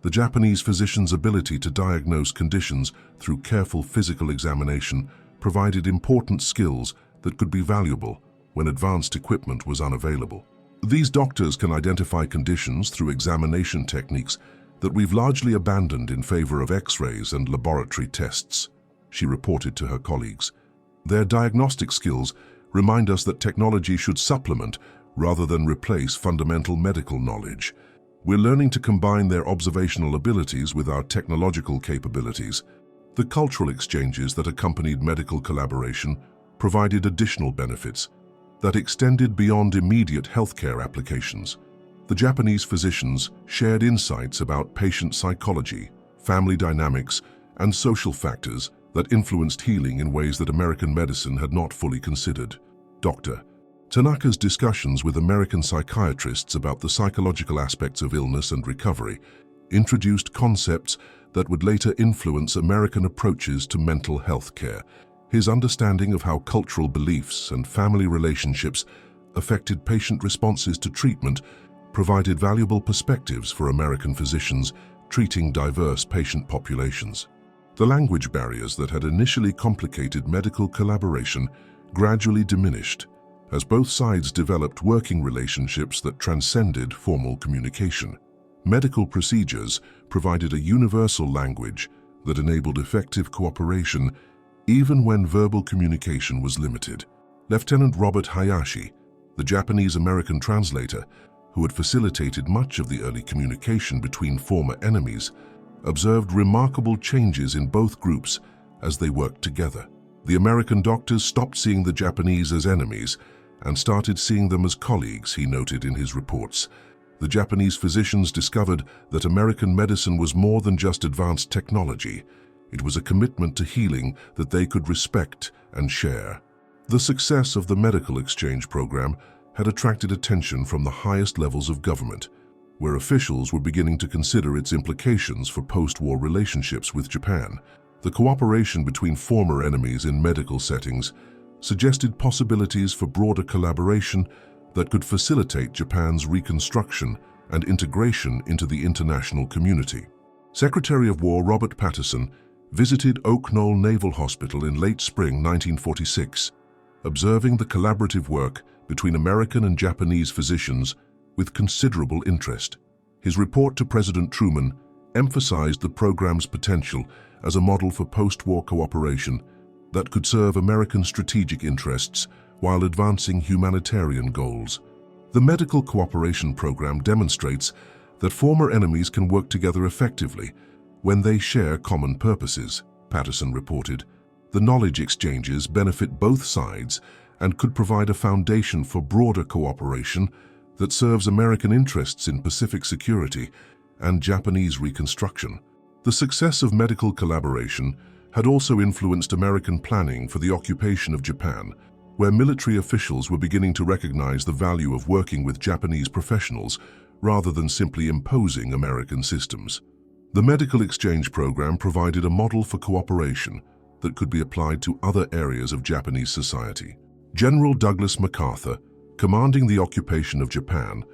The Japanese physician's ability to diagnose conditions through careful physical examination provided important skills that could be valuable when advanced equipment was unavailable. These doctors can identify conditions through examination techniques that we've largely abandoned in favor of X-rays and laboratory tests, she reported to her colleagues. Their diagnostic skills remind us that technology should supplement rather than replace fundamental medical knowledge. We're learning to combine their observational abilities with our technological capabilities. The cultural exchanges that accompanied medical collaboration provided additional benefits that extended beyond immediate healthcare applications. The Japanese physicians shared insights about patient psychology, family dynamics, and social factors that influenced healing in ways that American medicine had not fully considered. Dr. Tanaka's discussions with American psychiatrists about the psychological aspects of illness and recovery introduced concepts that would later influence American approaches to mental health care. His understanding of how cultural beliefs and family relationships affected patient responses to treatment provided valuable perspectives for American physicians treating diverse patient populations. The language barriers that had initially complicated medical collaboration gradually diminished as both sides developed working relationships that transcended formal communication. Medical procedures provided a universal language that enabled effective cooperation even when verbal communication was limited. Lieutenant Robert Hayashi, the Japanese-American translator who had facilitated much of the early communication between former enemies, observed remarkable changes in both groups as they worked together. The American doctors stopped seeing the Japanese as enemies and started seeing them as colleagues, he noted in his reports. The Japanese physicians discovered that American medicine was more than just advanced technology. It was a commitment to healing that they could respect and share. The success of the medical exchange program had attracted attention from the highest levels of government, where officials were beginning to consider its implications for post-war relationships with Japan. The cooperation between former enemies in medical settings suggested possibilities for broader collaboration that could facilitate Japan's reconstruction and integration into the international community. Secretary of War Robert Patterson visited Oak Knoll Naval Hospital in late spring 1946, observing the collaborative work between American and Japanese physicians with considerable interest. His report to President Truman emphasized the program's potential as a model for post-war cooperation that could serve American strategic interests while advancing humanitarian goals. The medical cooperation program demonstrates that former enemies can work together effectively when they share common purposes, Patterson reported. The knowledge exchanges benefit both sides and could provide a foundation for broader cooperation that serves American interests in Pacific security and Japanese reconstruction. The success of medical collaboration had also influenced American planning for the occupation of Japan, where military officials were beginning to recognize the value of working with Japanese professionals rather than simply imposing American systems. The medical exchange program provided a model for cooperation that could be applied to other areas of Japanese society. General Douglas MacArthur, commanding the occupation of Japan,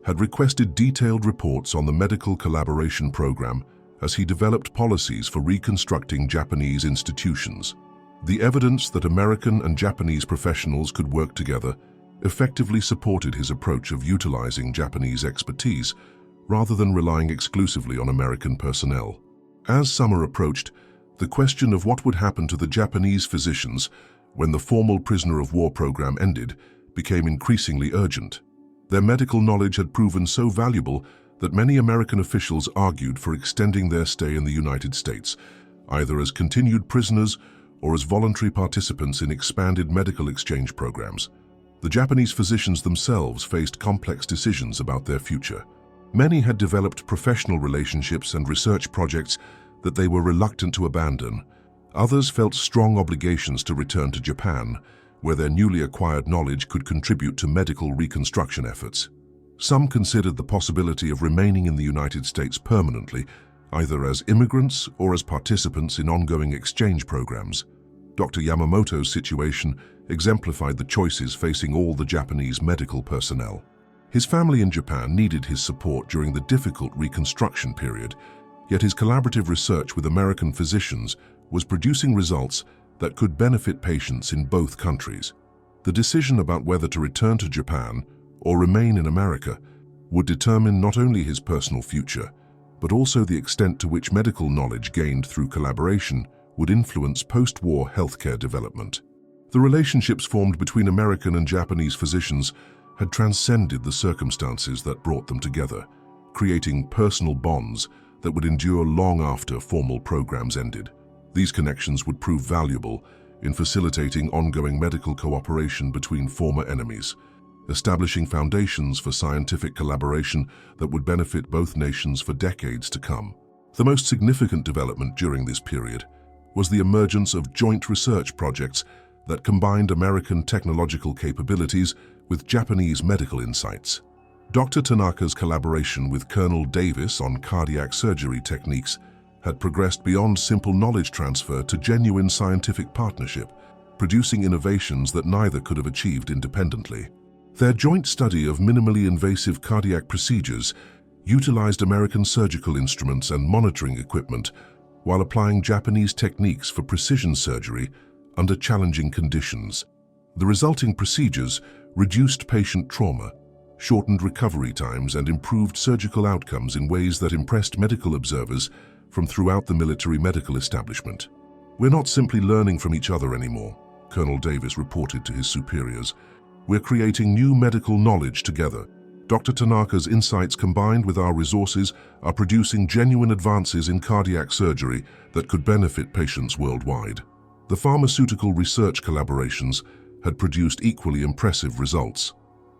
had requested detailed reports on the medical collaboration program as he developed policies for reconstructing Japanese institutions. The evidence that American and Japanese professionals could work together effectively supported his approach of utilizing Japanese expertise rather than relying exclusively on American personnel. As summer approached, the question of what would happen to the Japanese physicians when the formal prisoner of war program ended, became increasingly urgent. Their medical knowledge had proven so valuable that many American officials argued for extending their stay in the United States, either as continued prisoners or as voluntary participants in expanded medical exchange programs. The Japanese physicians themselves faced complex decisions about their future. Many had developed professional relationships and research projects that they were reluctant to abandon. Others felt strong obligations to return to Japan, where their newly acquired knowledge could contribute to medical reconstruction efforts. Some considered the possibility of remaining in the United States permanently, either as immigrants or as participants in ongoing exchange programs. Dr. Yamamoto's situation exemplified the choices facing all the Japanese medical personnel. His family in Japan needed his support during the difficult reconstruction period, yet his collaborative research with American physicians was producing results that could benefit patients in both countries. The decision about whether to return to Japan or remain in America would determine not only his personal future, but also the extent to which medical knowledge gained through collaboration would influence post-war healthcare development. The relationships formed between American and Japanese physicians had transcended the circumstances that brought them together, creating personal bonds that would endure long after formal programs ended. These connections would prove valuable in facilitating ongoing medical cooperation between former enemies, establishing foundations for scientific collaboration that would benefit both nations for decades to come. The most significant development during this period was the emergence of joint research projects that combined American technological capabilities with Japanese medical insights. Dr. Tanaka's collaboration with Colonel Davis on cardiac surgery techniques had progressed beyond simple knowledge transfer to genuine scientific partnership, producing innovations that neither could have achieved independently. Their joint study of minimally invasive cardiac procedures utilized American surgical instruments and monitoring equipment while applying Japanese techniques for precision surgery under challenging conditions. The resulting procedures reduced patient trauma, shortened recovery times, and improved surgical outcomes in ways that impressed medical observers from throughout the military medical establishment. "We're not simply learning from each other anymore," Colonel Davis reported to his superiors. "We're creating new medical knowledge together. Dr. Tanaka's insights combined with our resources are producing genuine advances in cardiac surgery that could benefit patients worldwide." The pharmaceutical research collaborations had produced equally impressive results.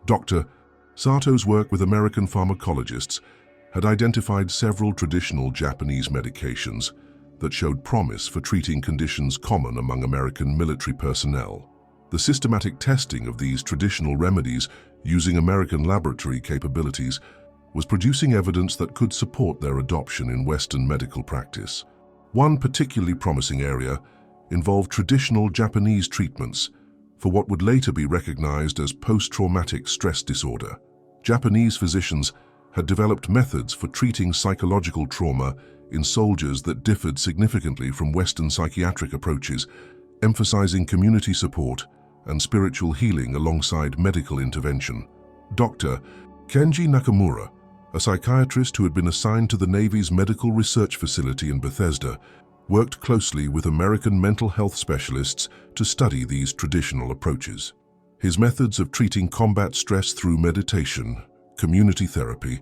Dr. Sato's work with American pharmacologists had identified several traditional Japanese medications that showed promise for treating conditions common among American military personnel. The systematic testing of these traditional remedies using American laboratory capabilities was producing evidence that could support their adoption in Western medical practice. One particularly promising area involved traditional Japanese treatments for what would later be recognized as post-traumatic stress disorder. Japanese physicians had developed methods for treating psychological trauma in soldiers that differed significantly from Western psychiatric approaches, emphasizing community support and spiritual healing alongside medical intervention. Dr. Kenji Nakamura, a psychiatrist who had been assigned to the Navy's Medical Research Facility in Bethesda, worked closely with American mental health specialists to study these traditional approaches. His methods of treating combat stress through meditation, community therapy,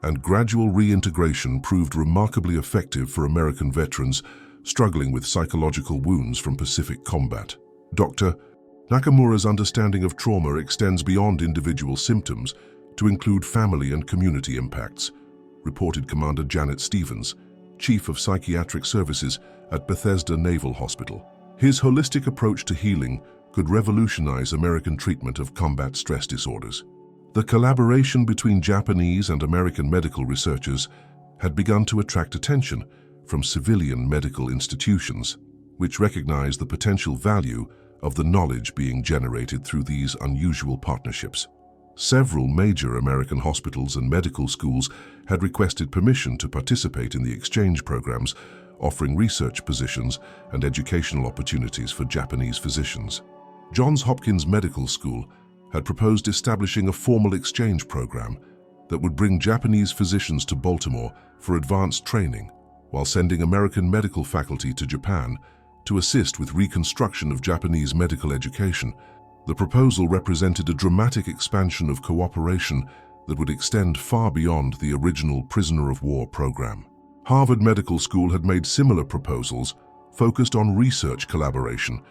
and gradual reintegration proved remarkably effective for American veterans struggling with psychological wounds from Pacific combat. Dr. Nakamura's understanding of trauma extends beyond individual symptoms to include family and community impacts, reported Commander Janet Stevens, Chief of Psychiatric Services at Bethesda Naval Hospital. His holistic approach to healing could revolutionize American treatment of combat stress disorders. The collaboration between Japanese and American medical researchers had begun to attract attention from civilian medical institutions, which recognized the potential value of the knowledge being generated through these unusual partnerships. Several major American hospitals and medical schools had requested permission to participate in the exchange programs, offering research positions and educational opportunities for Japanese physicians. Johns Hopkins Medical School had proposed establishing a formal exchange program that would bring Japanese physicians to Baltimore for advanced training, while sending American medical faculty to Japan to assist with reconstruction of Japanese medical education. The proposal represented a dramatic expansion of cooperation that would extend far beyond the original prisoner of war program. Harvard Medical School had made similar proposals focused on research collaboration,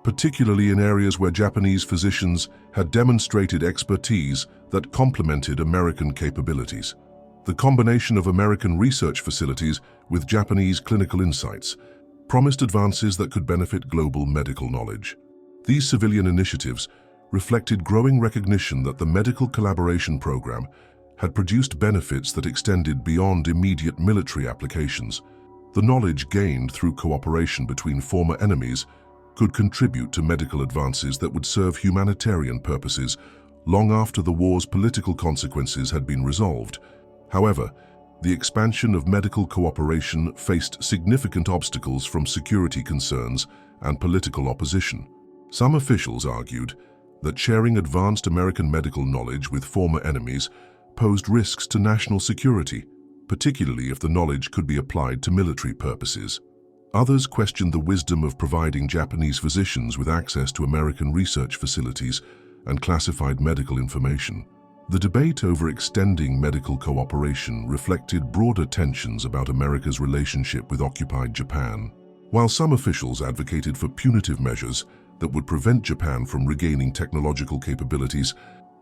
particularly in areas where Japanese physicians had demonstrated expertise that complemented American capabilities. The combination of American research facilities with Japanese clinical insights promised advances that could benefit global medical knowledge. These civilian initiatives reflected growing recognition that the medical collaboration program had produced benefits that extended beyond immediate military applications. The knowledge gained through cooperation between former enemies could contribute to medical advances that would serve humanitarian purposes long after the war's political consequences had been resolved. However, the expansion of medical cooperation faced significant obstacles from security concerns and political opposition. Some officials argued that sharing advanced American medical knowledge with former enemies posed risks to national security, particularly if the knowledge could be applied to military purposes. Others questioned the wisdom of providing Japanese physicians with access to American research facilities and classified medical information. The debate over extending medical cooperation reflected broader tensions about America's relationship with occupied Japan. While some officials advocated for punitive measures that would prevent Japan from regaining technological capabilities,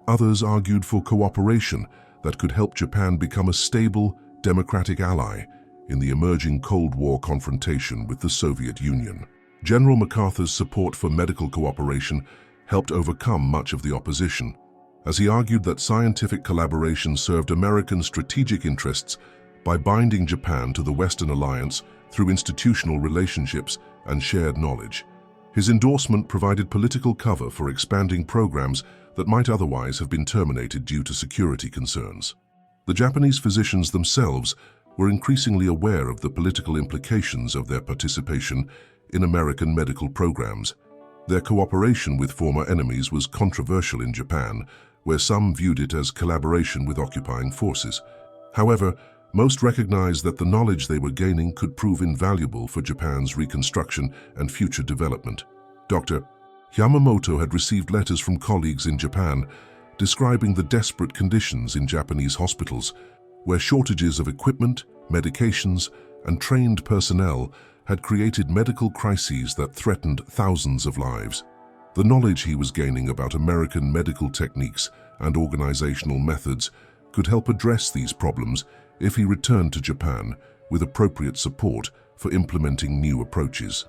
others argued for cooperation that could help Japan become a stable, democratic ally in the emerging Cold War confrontation with the Soviet Union. General MacArthur's support for medical cooperation helped overcome much of the opposition, as he argued that scientific collaboration served American strategic interests by binding Japan to the Western alliance through institutional relationships and shared knowledge. His endorsement provided political cover for expanding programs that might otherwise have been terminated due to security concerns. The Japanese physicians themselves were increasingly aware of the political implications of their participation in American medical programs. Their cooperation with former enemies was controversial in Japan, where some viewed it as collaboration with occupying forces. However, most recognized that the knowledge they were gaining could prove invaluable for Japan's reconstruction and future development. Dr. Yamamoto had received letters from colleagues in Japan describing the desperate conditions in Japanese hospitals, where shortages of equipment, medications, and trained personnel had created medical crises that threatened thousands of lives. The knowledge he was gaining about American medical techniques and organizational methods could help address these problems if he returned to Japan with appropriate support for implementing new approaches.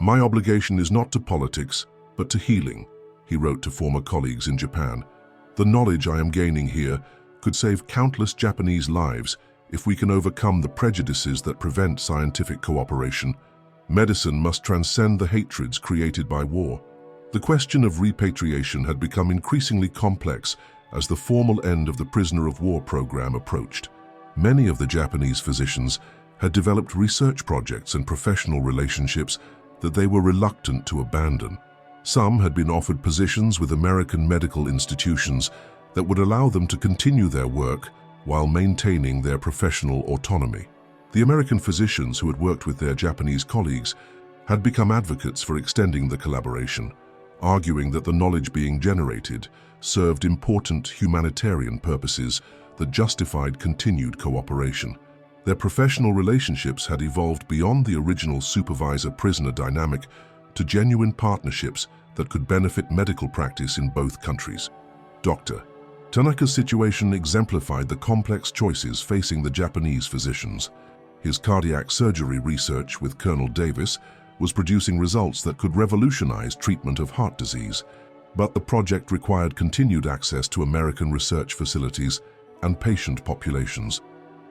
"My obligation is not to politics, but to healing," he wrote to former colleagues in Japan. "The knowledge I am gaining here could save countless Japanese lives if we can overcome the prejudices that prevent scientific cooperation. Medicine must transcend the hatreds created by war." The question of repatriation had become increasingly complex as the formal end of the prisoner of war program approached. Many of the Japanese physicians had developed research projects and professional relationships that they were reluctant to abandon. Some had been offered positions with American medical institutions that would allow them to continue their work while maintaining their professional autonomy. The American physicians who had worked with their Japanese colleagues had become advocates for extending the collaboration, arguing that the knowledge being generated served important humanitarian purposes that justified continued cooperation. Their professional relationships had evolved beyond the original supervisor-prisoner dynamic to genuine partnerships that could benefit medical practice in both countries. Dr. Tanaka's situation exemplified the complex choices facing the Japanese physicians. His cardiac surgery research with Colonel Davis was producing results that could revolutionize treatment of heart disease, but the project required continued access to American research facilities and patient populations.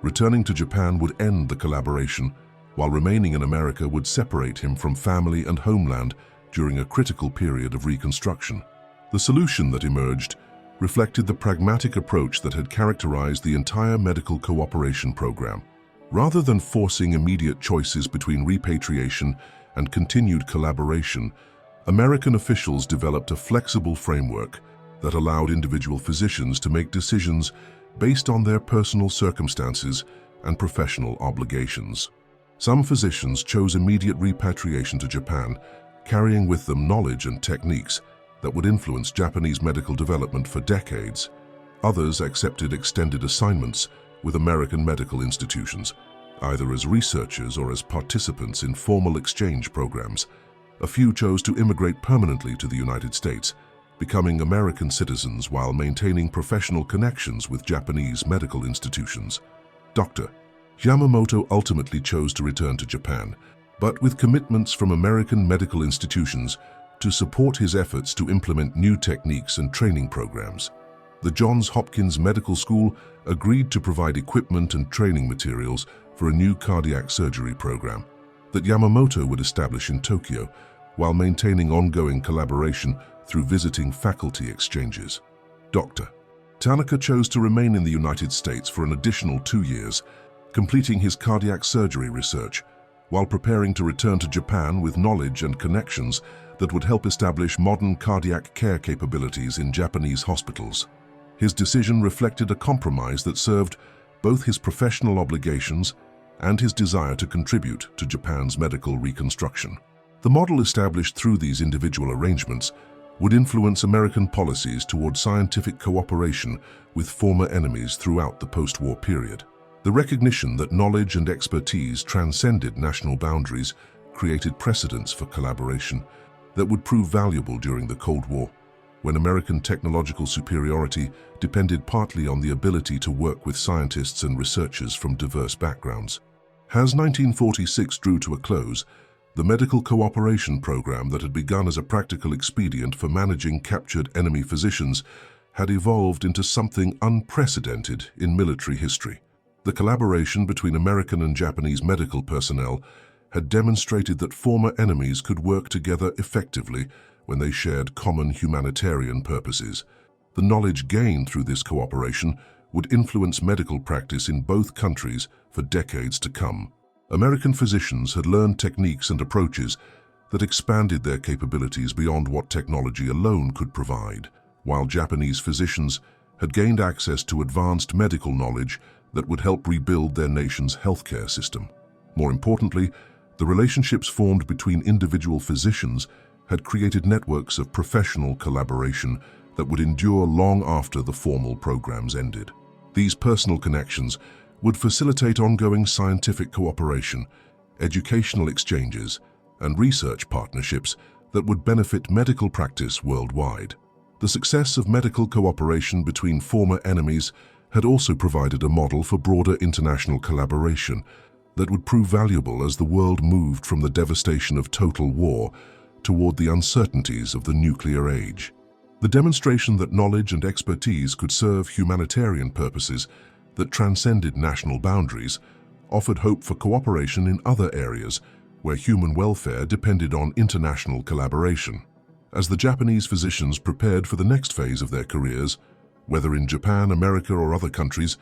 Returning to Japan would end the collaboration, while remaining in America would separate him from family and homeland during a critical period of reconstruction. The solution that emerged reflected the pragmatic approach that had characterized the entire medical cooperation program. Rather than forcing immediate choices between repatriation and continued collaboration, American officials developed a flexible framework that allowed individual physicians to make decisions based on their personal circumstances and professional obligations. Some physicians chose immediate repatriation to Japan, carrying with them knowledge and techniques that would influence Japanese medical development for decades. Others accepted extended assignments with American medical institutions, either as researchers or as participants in formal exchange programs. A few chose to immigrate permanently to the United States, becoming American citizens while maintaining professional connections with Japanese medical institutions. Dr. Yamamoto ultimately chose to return to Japan, but with commitments from American medical institutions to support his efforts to implement new techniques and training programs. The Johns Hopkins Medical School agreed to provide equipment and training materials for a new cardiac surgery program that Yamamoto would establish in Tokyo, while maintaining ongoing collaboration through visiting faculty exchanges. Dr. Tanaka chose to remain in the United States for an additional 2 years, completing his cardiac surgery research, while preparing to return to Japan with knowledge and connections that would help establish modern cardiac care capabilities in Japanese hospitals. His decision reflected a compromise that served both his professional obligations and his desire to contribute to Japan's medical reconstruction. The model established through these individual arrangements would influence American policies toward scientific cooperation with former enemies throughout the post-war period. The recognition that knowledge and expertise transcended national boundaries created precedents for collaboration that would prove valuable during the Cold War, when American technological superiority depended partly on the ability to work with scientists and researchers from diverse backgrounds. As 1946 drew to a close, the medical cooperation program that had begun as a practical expedient for managing captured enemy physicians had evolved into something unprecedented in military history. The collaboration between American and Japanese medical personnel had demonstrated that former enemies could work together effectively when they shared common humanitarian purposes. The knowledge gained through this cooperation would influence medical practice in both countries for decades to come. American physicians had learned techniques and approaches that expanded their capabilities beyond what technology alone could provide, while Japanese physicians had gained access to advanced medical knowledge that would help rebuild their nation's healthcare system. More importantly, the relationships formed between individual physicians had created networks of professional collaboration that would endure long after the formal programs ended. These personal connections would facilitate ongoing scientific cooperation, educational exchanges, and research partnerships that would benefit medical practice worldwide. The success of medical cooperation between former enemies had also provided a model for broader international collaboration that would prove valuable as the world moved from the devastation of total war toward the uncertainties of the nuclear age. The demonstration that knowledge and expertise could serve humanitarian purposes that transcended national boundaries offered hope for cooperation in other areas where human welfare depended on international collaboration. As the Japanese physicians prepared for the next phase of their careers, whether in Japan, America, or other countries,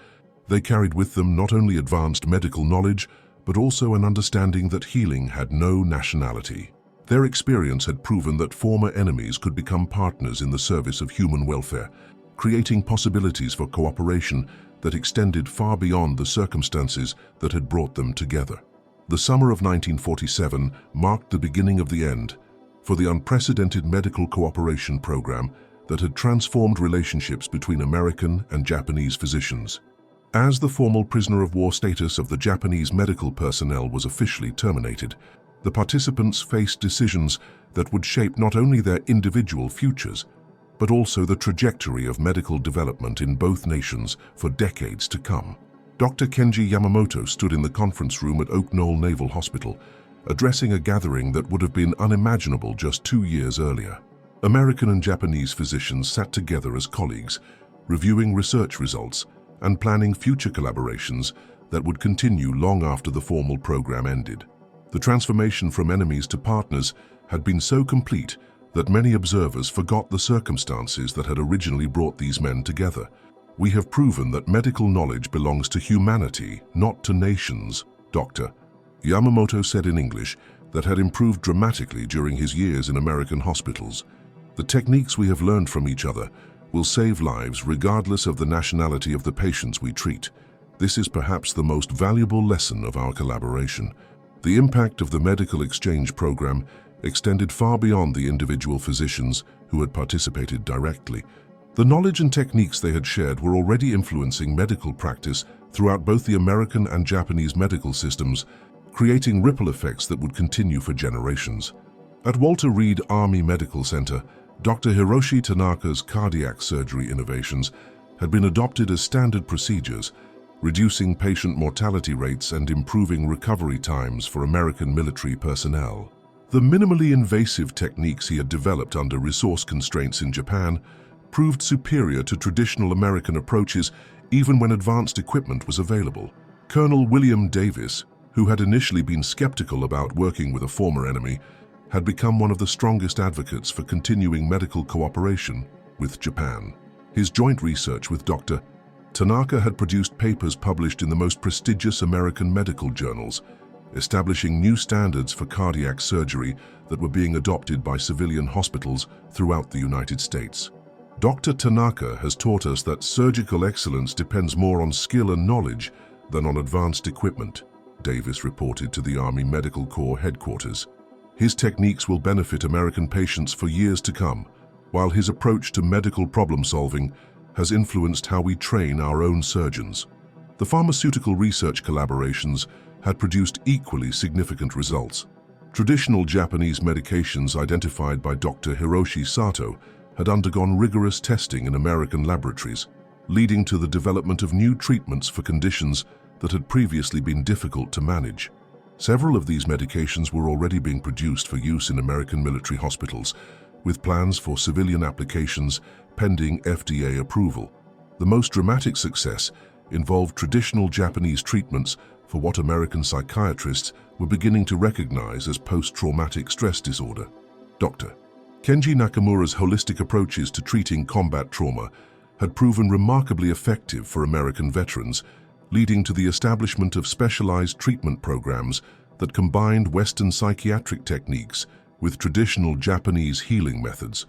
they carried with them not only advanced medical knowledge, but also an understanding that healing had no nationality. Their experience had proven that former enemies could become partners in the service of human welfare, creating possibilities for cooperation that extended far beyond the circumstances that had brought them together. The summer of 1947 marked the beginning of the end for the unprecedented medical cooperation program that had transformed relationships between American and Japanese physicians. As the formal prisoner of war status of the Japanese medical personnel was officially terminated, the participants faced decisions that would shape not only their individual futures, but also the trajectory of medical development in both nations for decades to come. Dr. Kenji Yamamoto stood in the conference room at Oak Knoll Naval Hospital, addressing a gathering that would have been unimaginable just 2 years earlier. American and Japanese physicians sat together as colleagues, reviewing research results and planning future collaborations that would continue long after the formal program ended. The transformation from enemies to partners had been so complete that many observers forgot the circumstances that had originally brought these men together. "We have proven that medical knowledge belongs to humanity, not to nations," Dr. Yamamoto said in English, that had improved dramatically during his years in American hospitals. "The techniques we have learned from each other will save lives regardless of the nationality of the patients we treat. This is perhaps the most valuable lesson of our collaboration. The impact of the medical exchange program extended far beyond the individual physicians who had participated directly. The knowledge and techniques they had shared were already influencing medical practice throughout both the American and Japanese medical systems, creating ripple effects that would continue for generations. At Walter Reed Army Medical Center, Dr. Hiroshi Tanaka's cardiac surgery innovations had been adopted as standard procedures, reducing patient mortality rates and improving recovery times for American military personnel. The minimally invasive techniques he had developed under resource constraints in Japan proved superior to traditional American approaches even when advanced equipment was available. Colonel William Davis, who had initially been skeptical about working with a former enemy, had become one of the strongest advocates for continuing medical cooperation with Japan. His joint research with Dr. Tanaka had produced papers published in the most prestigious American medical journals, establishing new standards for cardiac surgery that were being adopted by civilian hospitals throughout the United States. Dr. Tanaka has taught us that surgical excellence depends more on skill and knowledge than on advanced equipment, Davis reported to the Army Medical Corps headquarters. His techniques will benefit American patients for years to come, while his approach to medical problem-solving has influenced how we train our own surgeons. The pharmaceutical research collaborations had produced equally significant results. Traditional Japanese medications identified by Dr. Hiroshi Sato had undergone rigorous testing in American laboratories, leading to the development of new treatments for conditions that had previously been difficult to manage. Several of these medications were already being produced for use in American military hospitals, with plans for civilian applications pending FDA approval. The most dramatic success involved traditional Japanese treatments for what American psychiatrists were beginning to recognize as post-traumatic stress disorder. Dr. Kenji Nakamura's holistic approaches to treating combat trauma had proven remarkably effective for American veterans, leading to the establishment of specialized treatment programs that combined Western psychiatric techniques with traditional Japanese healing methods.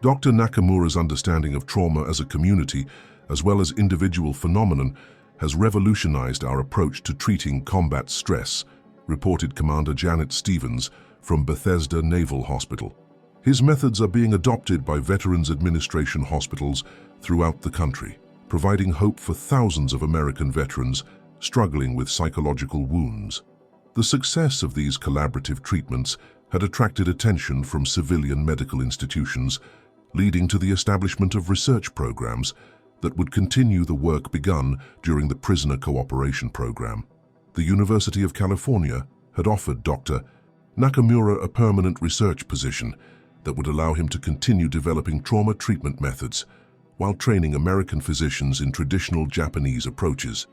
Dr. Nakamura's understanding of trauma as a community, as well as individual phenomenon, has revolutionized our approach to treating combat stress, reported Commander Janet Stevens from Bethesda Naval Hospital. His methods are being adopted by Veterans Administration hospitals throughout the country, providing hope for thousands of American veterans struggling with psychological wounds. The success of these collaborative treatments had attracted attention from civilian medical institutions, leading to the establishment of research programs that would continue the work begun during the Prisoner Cooperation Program. The University of California had offered Dr. Nakamura a permanent research position that would allow him to continue developing trauma treatment methods while training American physicians in traditional Japanese approaches.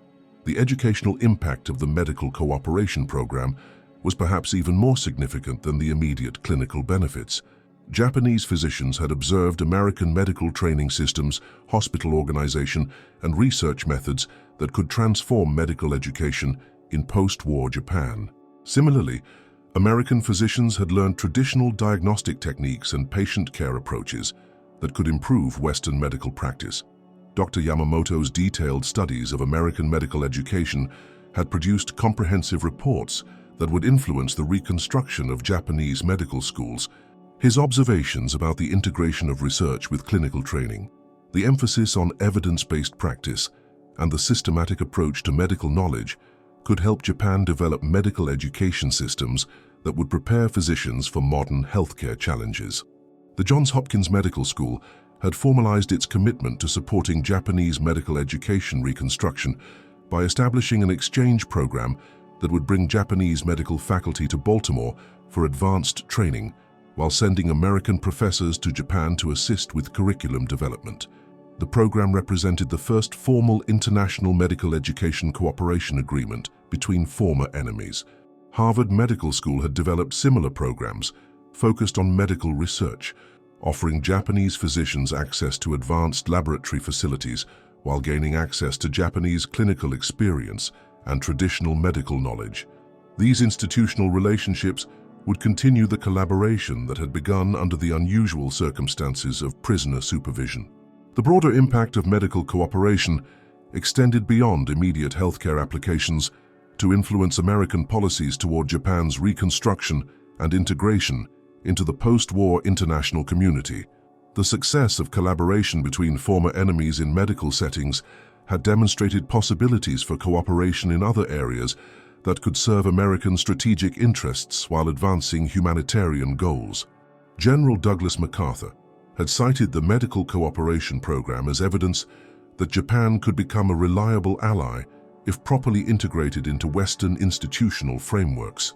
The educational impact of the Medical Cooperation Program was perhaps even more significant than the immediate clinical benefits. Japanese physicians had observed American medical training systems, hospital organization, and research methods that could transform medical education in post-war Japan. Similarly, American physicians had learned traditional diagnostic techniques and patient care approaches that could improve Western medical practice. Dr. Yamamoto's detailed studies of American medical education had produced comprehensive reports that would influence the reconstruction of Japanese medical schools. His observations about the integration of research with clinical training, the emphasis on evidence-based practice, and the systematic approach to medical knowledge could help Japan develop medical education systems that would prepare physicians for modern healthcare challenges. The Johns Hopkins Medical School had formalized its commitment to supporting Japanese medical education reconstruction by establishing an exchange program that would bring Japanese medical faculty to Baltimore for advanced training, while sending American professors to Japan to assist with curriculum development. The program represented the first formal international medical education cooperation agreement between former enemies. Harvard Medical School had developed similar programs focused on medical research, offering Japanese physicians access to advanced laboratory facilities while gaining access to Japanese clinical experience and traditional medical knowledge. These institutional relationships would continue the collaboration that had begun under the unusual circumstances of prisoner supervision. The broader impact of medical cooperation extended beyond immediate healthcare applications to influence American policies toward Japan's reconstruction and integration into the post-war international community. The success of collaboration between former enemies in medical settings had demonstrated possibilities for cooperation in other areas that could serve American strategic interests while advancing humanitarian goals. General Douglas MacArthur had cited the Medical Cooperation Program as evidence that Japan could become a reliable ally if properly integrated into Western institutional frameworks.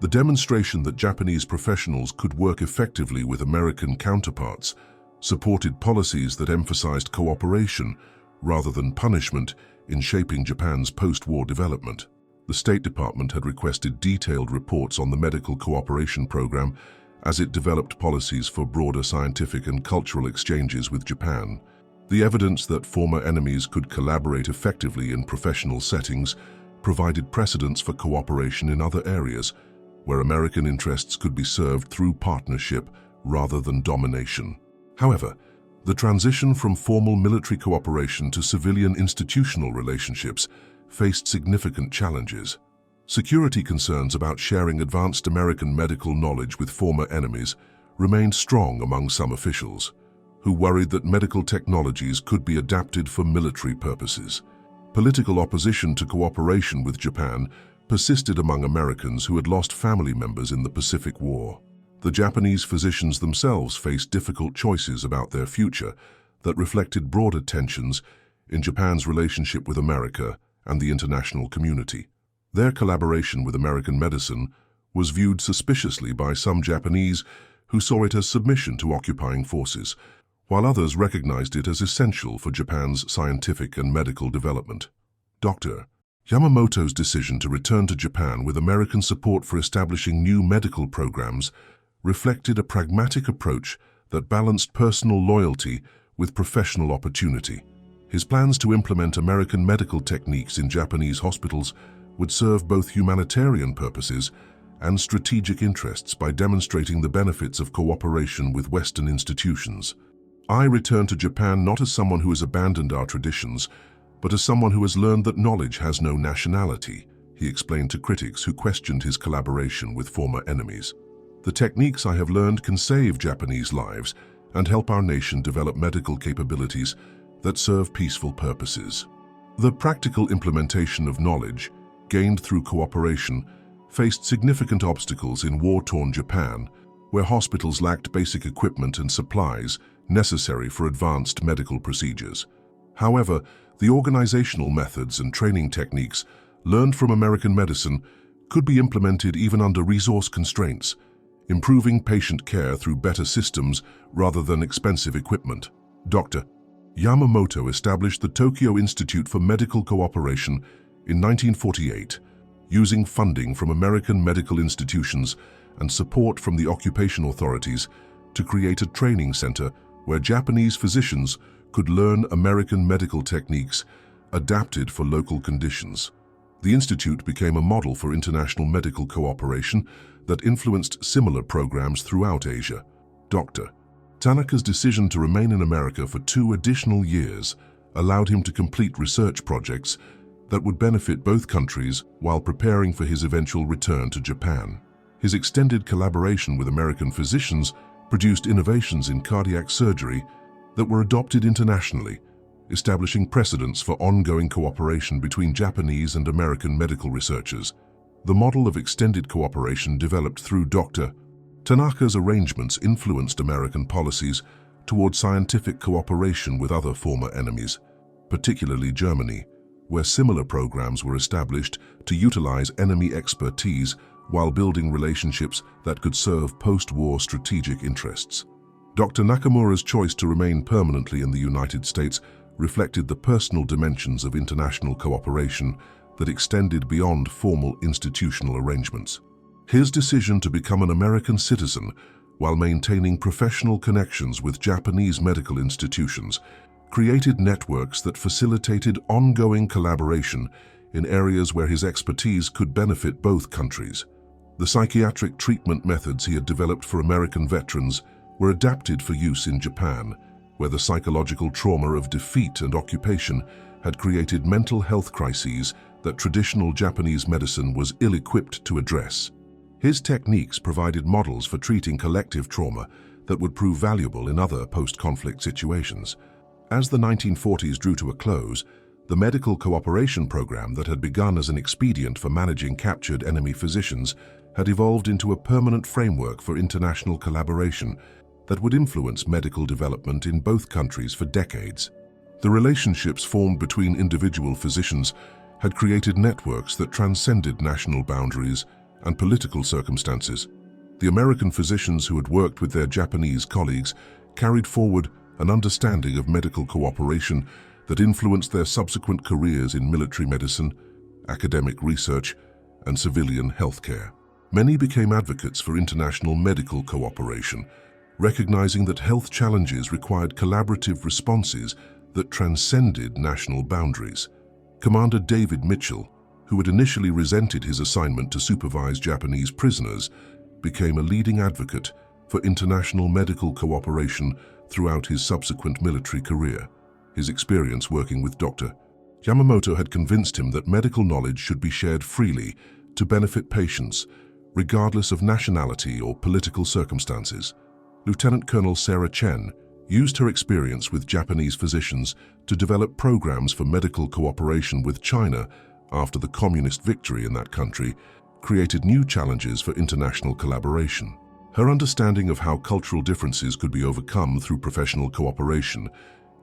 The demonstration that Japanese professionals could work effectively with American counterparts supported policies that emphasized cooperation rather than punishment in shaping Japan's post-war development. The State Department had requested detailed reports on the Medical Cooperation Program as it developed policies for broader scientific and cultural exchanges with Japan. The evidence that former enemies could collaborate effectively in professional settings provided precedents for cooperation in other areas, where American interests could be served through partnership rather than domination. However, the transition from formal military cooperation to civilian institutional relationships faced significant challenges. Security concerns about sharing advanced American medical knowledge with former enemies remained strong among some officials, who worried that medical technologies could be adapted for military purposes. Political opposition to cooperation with Japan persisted among Americans who had lost family members in the Pacific War. The Japanese physicians themselves faced difficult choices about their future that reflected broader tensions in Japan's relationship with America and the international community. Their collaboration with American medicine was viewed suspiciously by some Japanese who saw it as submission to occupying forces, while others recognized it as essential for Japan's scientific and medical development. Dr. Yamamoto's decision to return to Japan with American support for establishing new medical programs reflected a pragmatic approach that balanced personal loyalty with professional opportunity. His plans to implement American medical techniques in Japanese hospitals would serve both humanitarian purposes and strategic interests by demonstrating the benefits of cooperation with Western institutions. "I return to Japan not as someone who has abandoned our traditions, but as someone who has learned that knowledge has no nationality," he explained to critics who questioned his collaboration with former enemies. "The techniques I have learned can save Japanese lives and help our nation develop medical capabilities that serve peaceful purposes." The practical implementation of knowledge, gained through cooperation, faced significant obstacles in war-torn Japan, where hospitals lacked basic equipment and supplies necessary for advanced medical procedures. However, the organizational methods and training techniques learned from American medicine could be implemented even under resource constraints, improving patient care through better systems rather than expensive equipment. Dr. Yamamoto established the Tokyo Institute for Medical Cooperation in 1948, using funding from American medical institutions and support from the occupation authorities to create a training center where Japanese physicians could learn American medical techniques adapted for local conditions. The institute became a model for international medical cooperation that influenced similar programs throughout Asia. Dr. Tanaka's decision to remain in America for 2 additional years allowed him to complete research projects that would benefit both countries while preparing for his eventual return to Japan. His extended collaboration with American physicians produced innovations in cardiac surgery that were adopted internationally, establishing precedents for ongoing cooperation between Japanese and American medical researchers. The model of extended cooperation developed through Dr. Tanaka's arrangements influenced American policies toward scientific cooperation with other former enemies, particularly Germany, where similar programs were established to utilize enemy expertise while building relationships that could serve post-war strategic interests. Dr. Nakamura's choice to remain permanently in the United States reflected the personal dimensions of international cooperation that extended beyond formal institutional arrangements. His decision to become an American citizen while maintaining professional connections with Japanese medical institutions created networks that facilitated ongoing collaboration in areas where his expertise could benefit both countries. The psychiatric treatment methods he had developed for American veterans were adapted for use in Japan, where the psychological trauma of defeat and occupation had created mental health crises that traditional Japanese medicine was ill-equipped to address. His techniques provided models for treating collective trauma that would prove valuable in other post-conflict situations. As the 1940s drew to a close, the medical cooperation program that had begun as an expedient for managing captured enemy physicians had evolved into a permanent framework for international collaboration that would influence medical development in both countries for decades. The relationships formed between individual physicians had created networks that transcended national boundaries and political circumstances. The American physicians who had worked with their Japanese colleagues carried forward an understanding of medical cooperation that influenced their subsequent careers in military medicine, academic research, and civilian healthcare. Many became advocates for international medical cooperation, recognizing that health challenges required collaborative responses that transcended national boundaries. Commander David Mitchell, who had initially resented his assignment to supervise Japanese prisoners, became a leading advocate for international medical cooperation throughout his subsequent military career. His experience working with Dr. Yamamoto had convinced him that medical knowledge should be shared freely to benefit patients, regardless of nationality or political circumstances. Lieutenant Colonel Sarah Chen used her experience with Japanese physicians to develop programs for medical cooperation with China after the communist victory in that country created new challenges for international collaboration. Her understanding of how cultural differences could be overcome through professional cooperation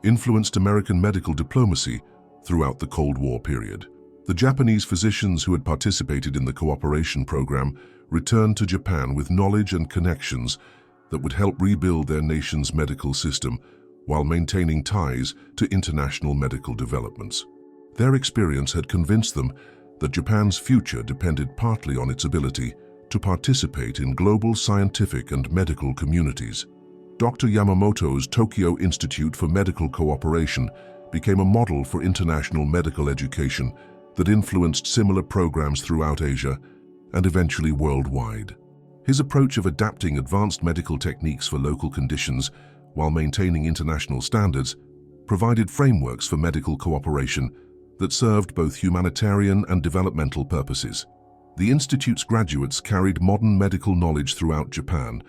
influenced American medical diplomacy throughout the Cold War period. The Japanese physicians who had participated in the cooperation program returned to Japan with knowledge and connections that would help rebuild their nation's medical system while maintaining ties to international medical developments. Their experience had convinced them that Japan's future depended partly on its ability to participate in global scientific and medical communities. Dr. Yamamoto's Tokyo Institute for Medical Cooperation became a model for international medical education that influenced similar programs throughout Asia and eventually worldwide. His approach of adapting advanced medical techniques for local conditions while maintaining international standards provided frameworks for medical cooperation that served both humanitarian and developmental purposes. The Institute's graduates carried modern medical knowledge throughout Japan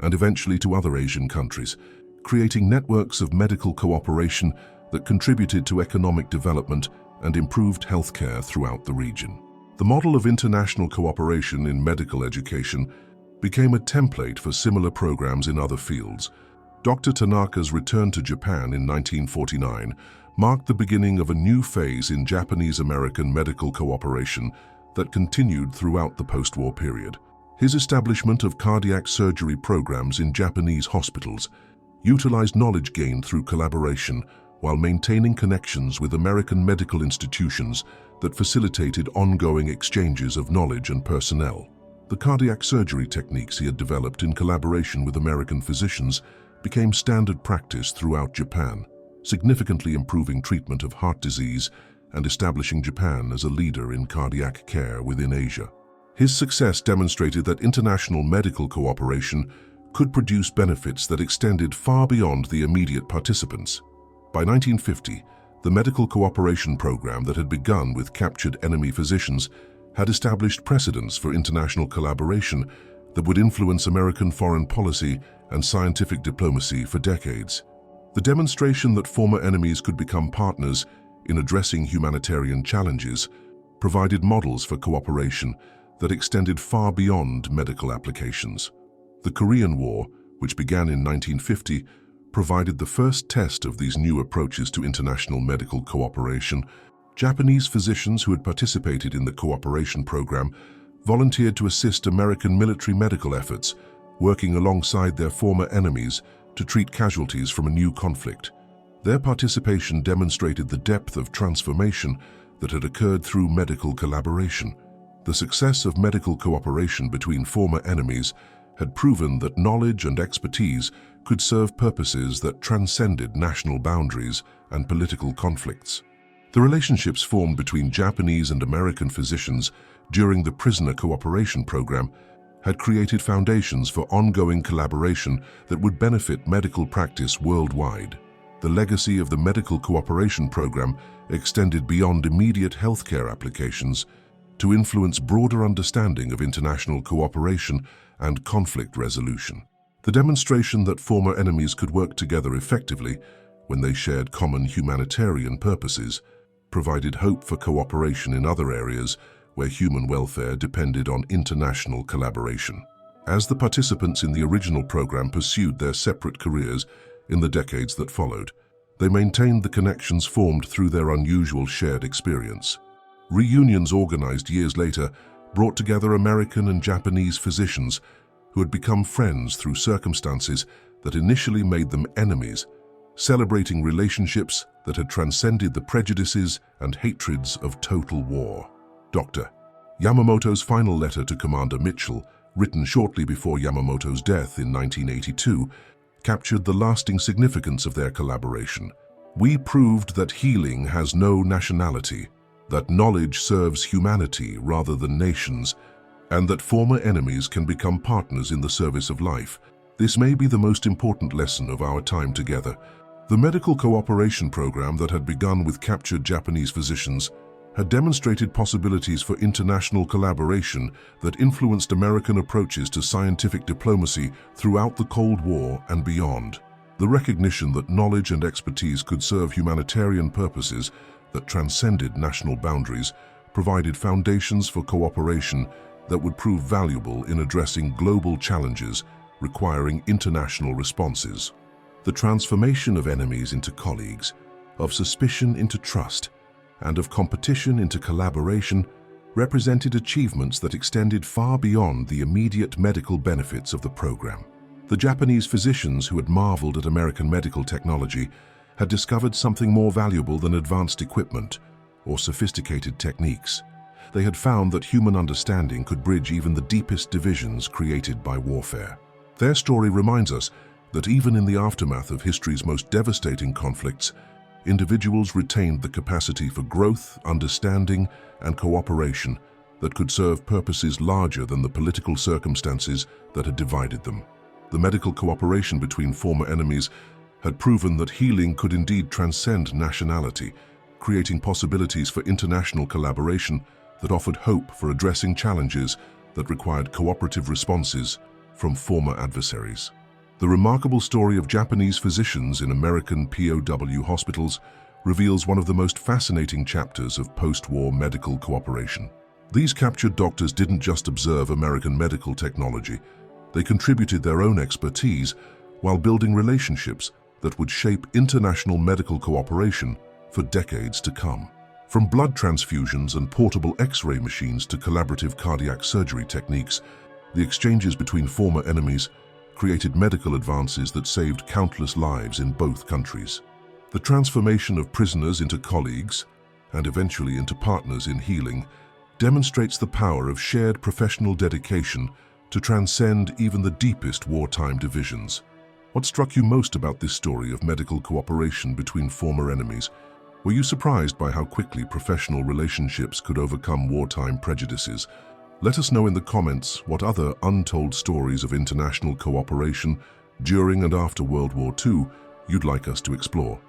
and eventually to other Asian countries, creating networks of medical cooperation that contributed to economic development and improved healthcare throughout the region. The model of international cooperation in medical education became a template for similar programs in other fields. Dr. Tanaka's return to Japan in 1949 marked the beginning of a new phase in Japanese-American medical cooperation that continued throughout the post-war period. His establishment of cardiac surgery programs in Japanese hospitals utilized knowledge gained through collaboration while maintaining connections with American medical institutions that facilitated ongoing exchanges of knowledge and personnel. The cardiac surgery techniques he had developed in collaboration with American physicians became standard practice throughout Japan, significantly improving treatment of heart disease and establishing Japan as a leader in cardiac care within Asia. His success demonstrated that international medical cooperation could produce benefits that extended far beyond the immediate participants. By 1950, the medical cooperation program that had begun with captured enemy physicians had established precedents for international collaboration that would influence American foreign policy and scientific diplomacy for decades. The demonstration that former enemies could become partners in addressing humanitarian challenges provided models for cooperation that extended far beyond medical applications. The Korean War, which began in 1950, provided the first test of these new approaches to international medical cooperation. Japanese physicians who had participated in the cooperation program volunteered to assist American military medical efforts, working alongside their former enemies to treat casualties from a new conflict. Their participation demonstrated the depth of transformation that had occurred through medical collaboration. The success of medical cooperation between former enemies had proven that knowledge and expertise could serve purposes that transcended national boundaries and political conflicts. The relationships formed between Japanese and American physicians during the prisoner cooperation program had created foundations for ongoing collaboration that would benefit medical practice worldwide. The legacy of the medical cooperation program extended beyond immediate healthcare applications to influence broader understanding of international cooperation and conflict resolution. The demonstration that former enemies could work together effectively when they shared common humanitarian purposes provided hope for cooperation in other areas where human welfare depended on international collaboration. As the participants in the original program pursued their separate careers in the decades that followed, they maintained the connections formed through their unusual shared experience. Reunions organized years later brought together American and Japanese physicians who had become friends through circumstances that initially made them enemies, celebrating relationships that had transcended the prejudices and hatreds of total war. Dr. Yamamoto's final letter to Commander Mitchell, written shortly before Yamamoto's death in 1982, captured the lasting significance of their collaboration. "We proved that healing has no nationality, that knowledge serves humanity rather than nations, and that former enemies can become partners in the service of life. This may be the most important lesson of our time together." The medical cooperation program that had begun with captured Japanese physicians had demonstrated possibilities for international collaboration that influenced American approaches to scientific diplomacy throughout the Cold War and beyond. The recognition that knowledge and expertise could serve humanitarian purposes that transcended national boundaries provided foundations for cooperation that would prove valuable in addressing global challenges requiring international responses. The transformation of enemies into colleagues, of suspicion into trust, and of competition into collaboration represented achievements that extended far beyond the immediate medical benefits of the program. The Japanese physicians who had marveled at American medical technology had discovered something more valuable than advanced equipment or sophisticated techniques. They had found that human understanding could bridge even the deepest divisions created by warfare. Their story reminds us that even in the aftermath of history's most devastating conflicts, individuals retained the capacity for growth, understanding, and cooperation that could serve purposes larger than the political circumstances that had divided them. The medical cooperation between former enemies had proven that healing could indeed transcend nationality, creating possibilities for international collaboration that offered hope for addressing challenges that required cooperative responses from former adversaries. The remarkable story of Japanese physicians in American POW hospitals reveals one of the most fascinating chapters of post-war medical cooperation. These captured doctors didn't just observe American medical technology, they contributed their own expertise while building relationships that would shape international medical cooperation for decades to come. From blood transfusions and portable X-ray machines to collaborative cardiac surgery techniques, the exchanges between former enemies created medical advances that saved countless lives in both countries. The transformation of prisoners into colleagues, and eventually into partners in healing, demonstrates the power of shared professional dedication to transcend even the deepest wartime divisions. What struck you most about this story of medical cooperation between former enemies? Were you surprised by how quickly professional relationships could overcome wartime prejudices? Let us know in the comments what other untold stories of international cooperation during and after World War II you'd like us to explore.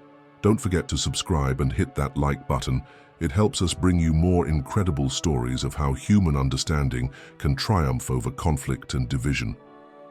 Don't forget to subscribe and hit that like button. It helps us bring you more incredible stories of how human understanding can triumph over conflict and division.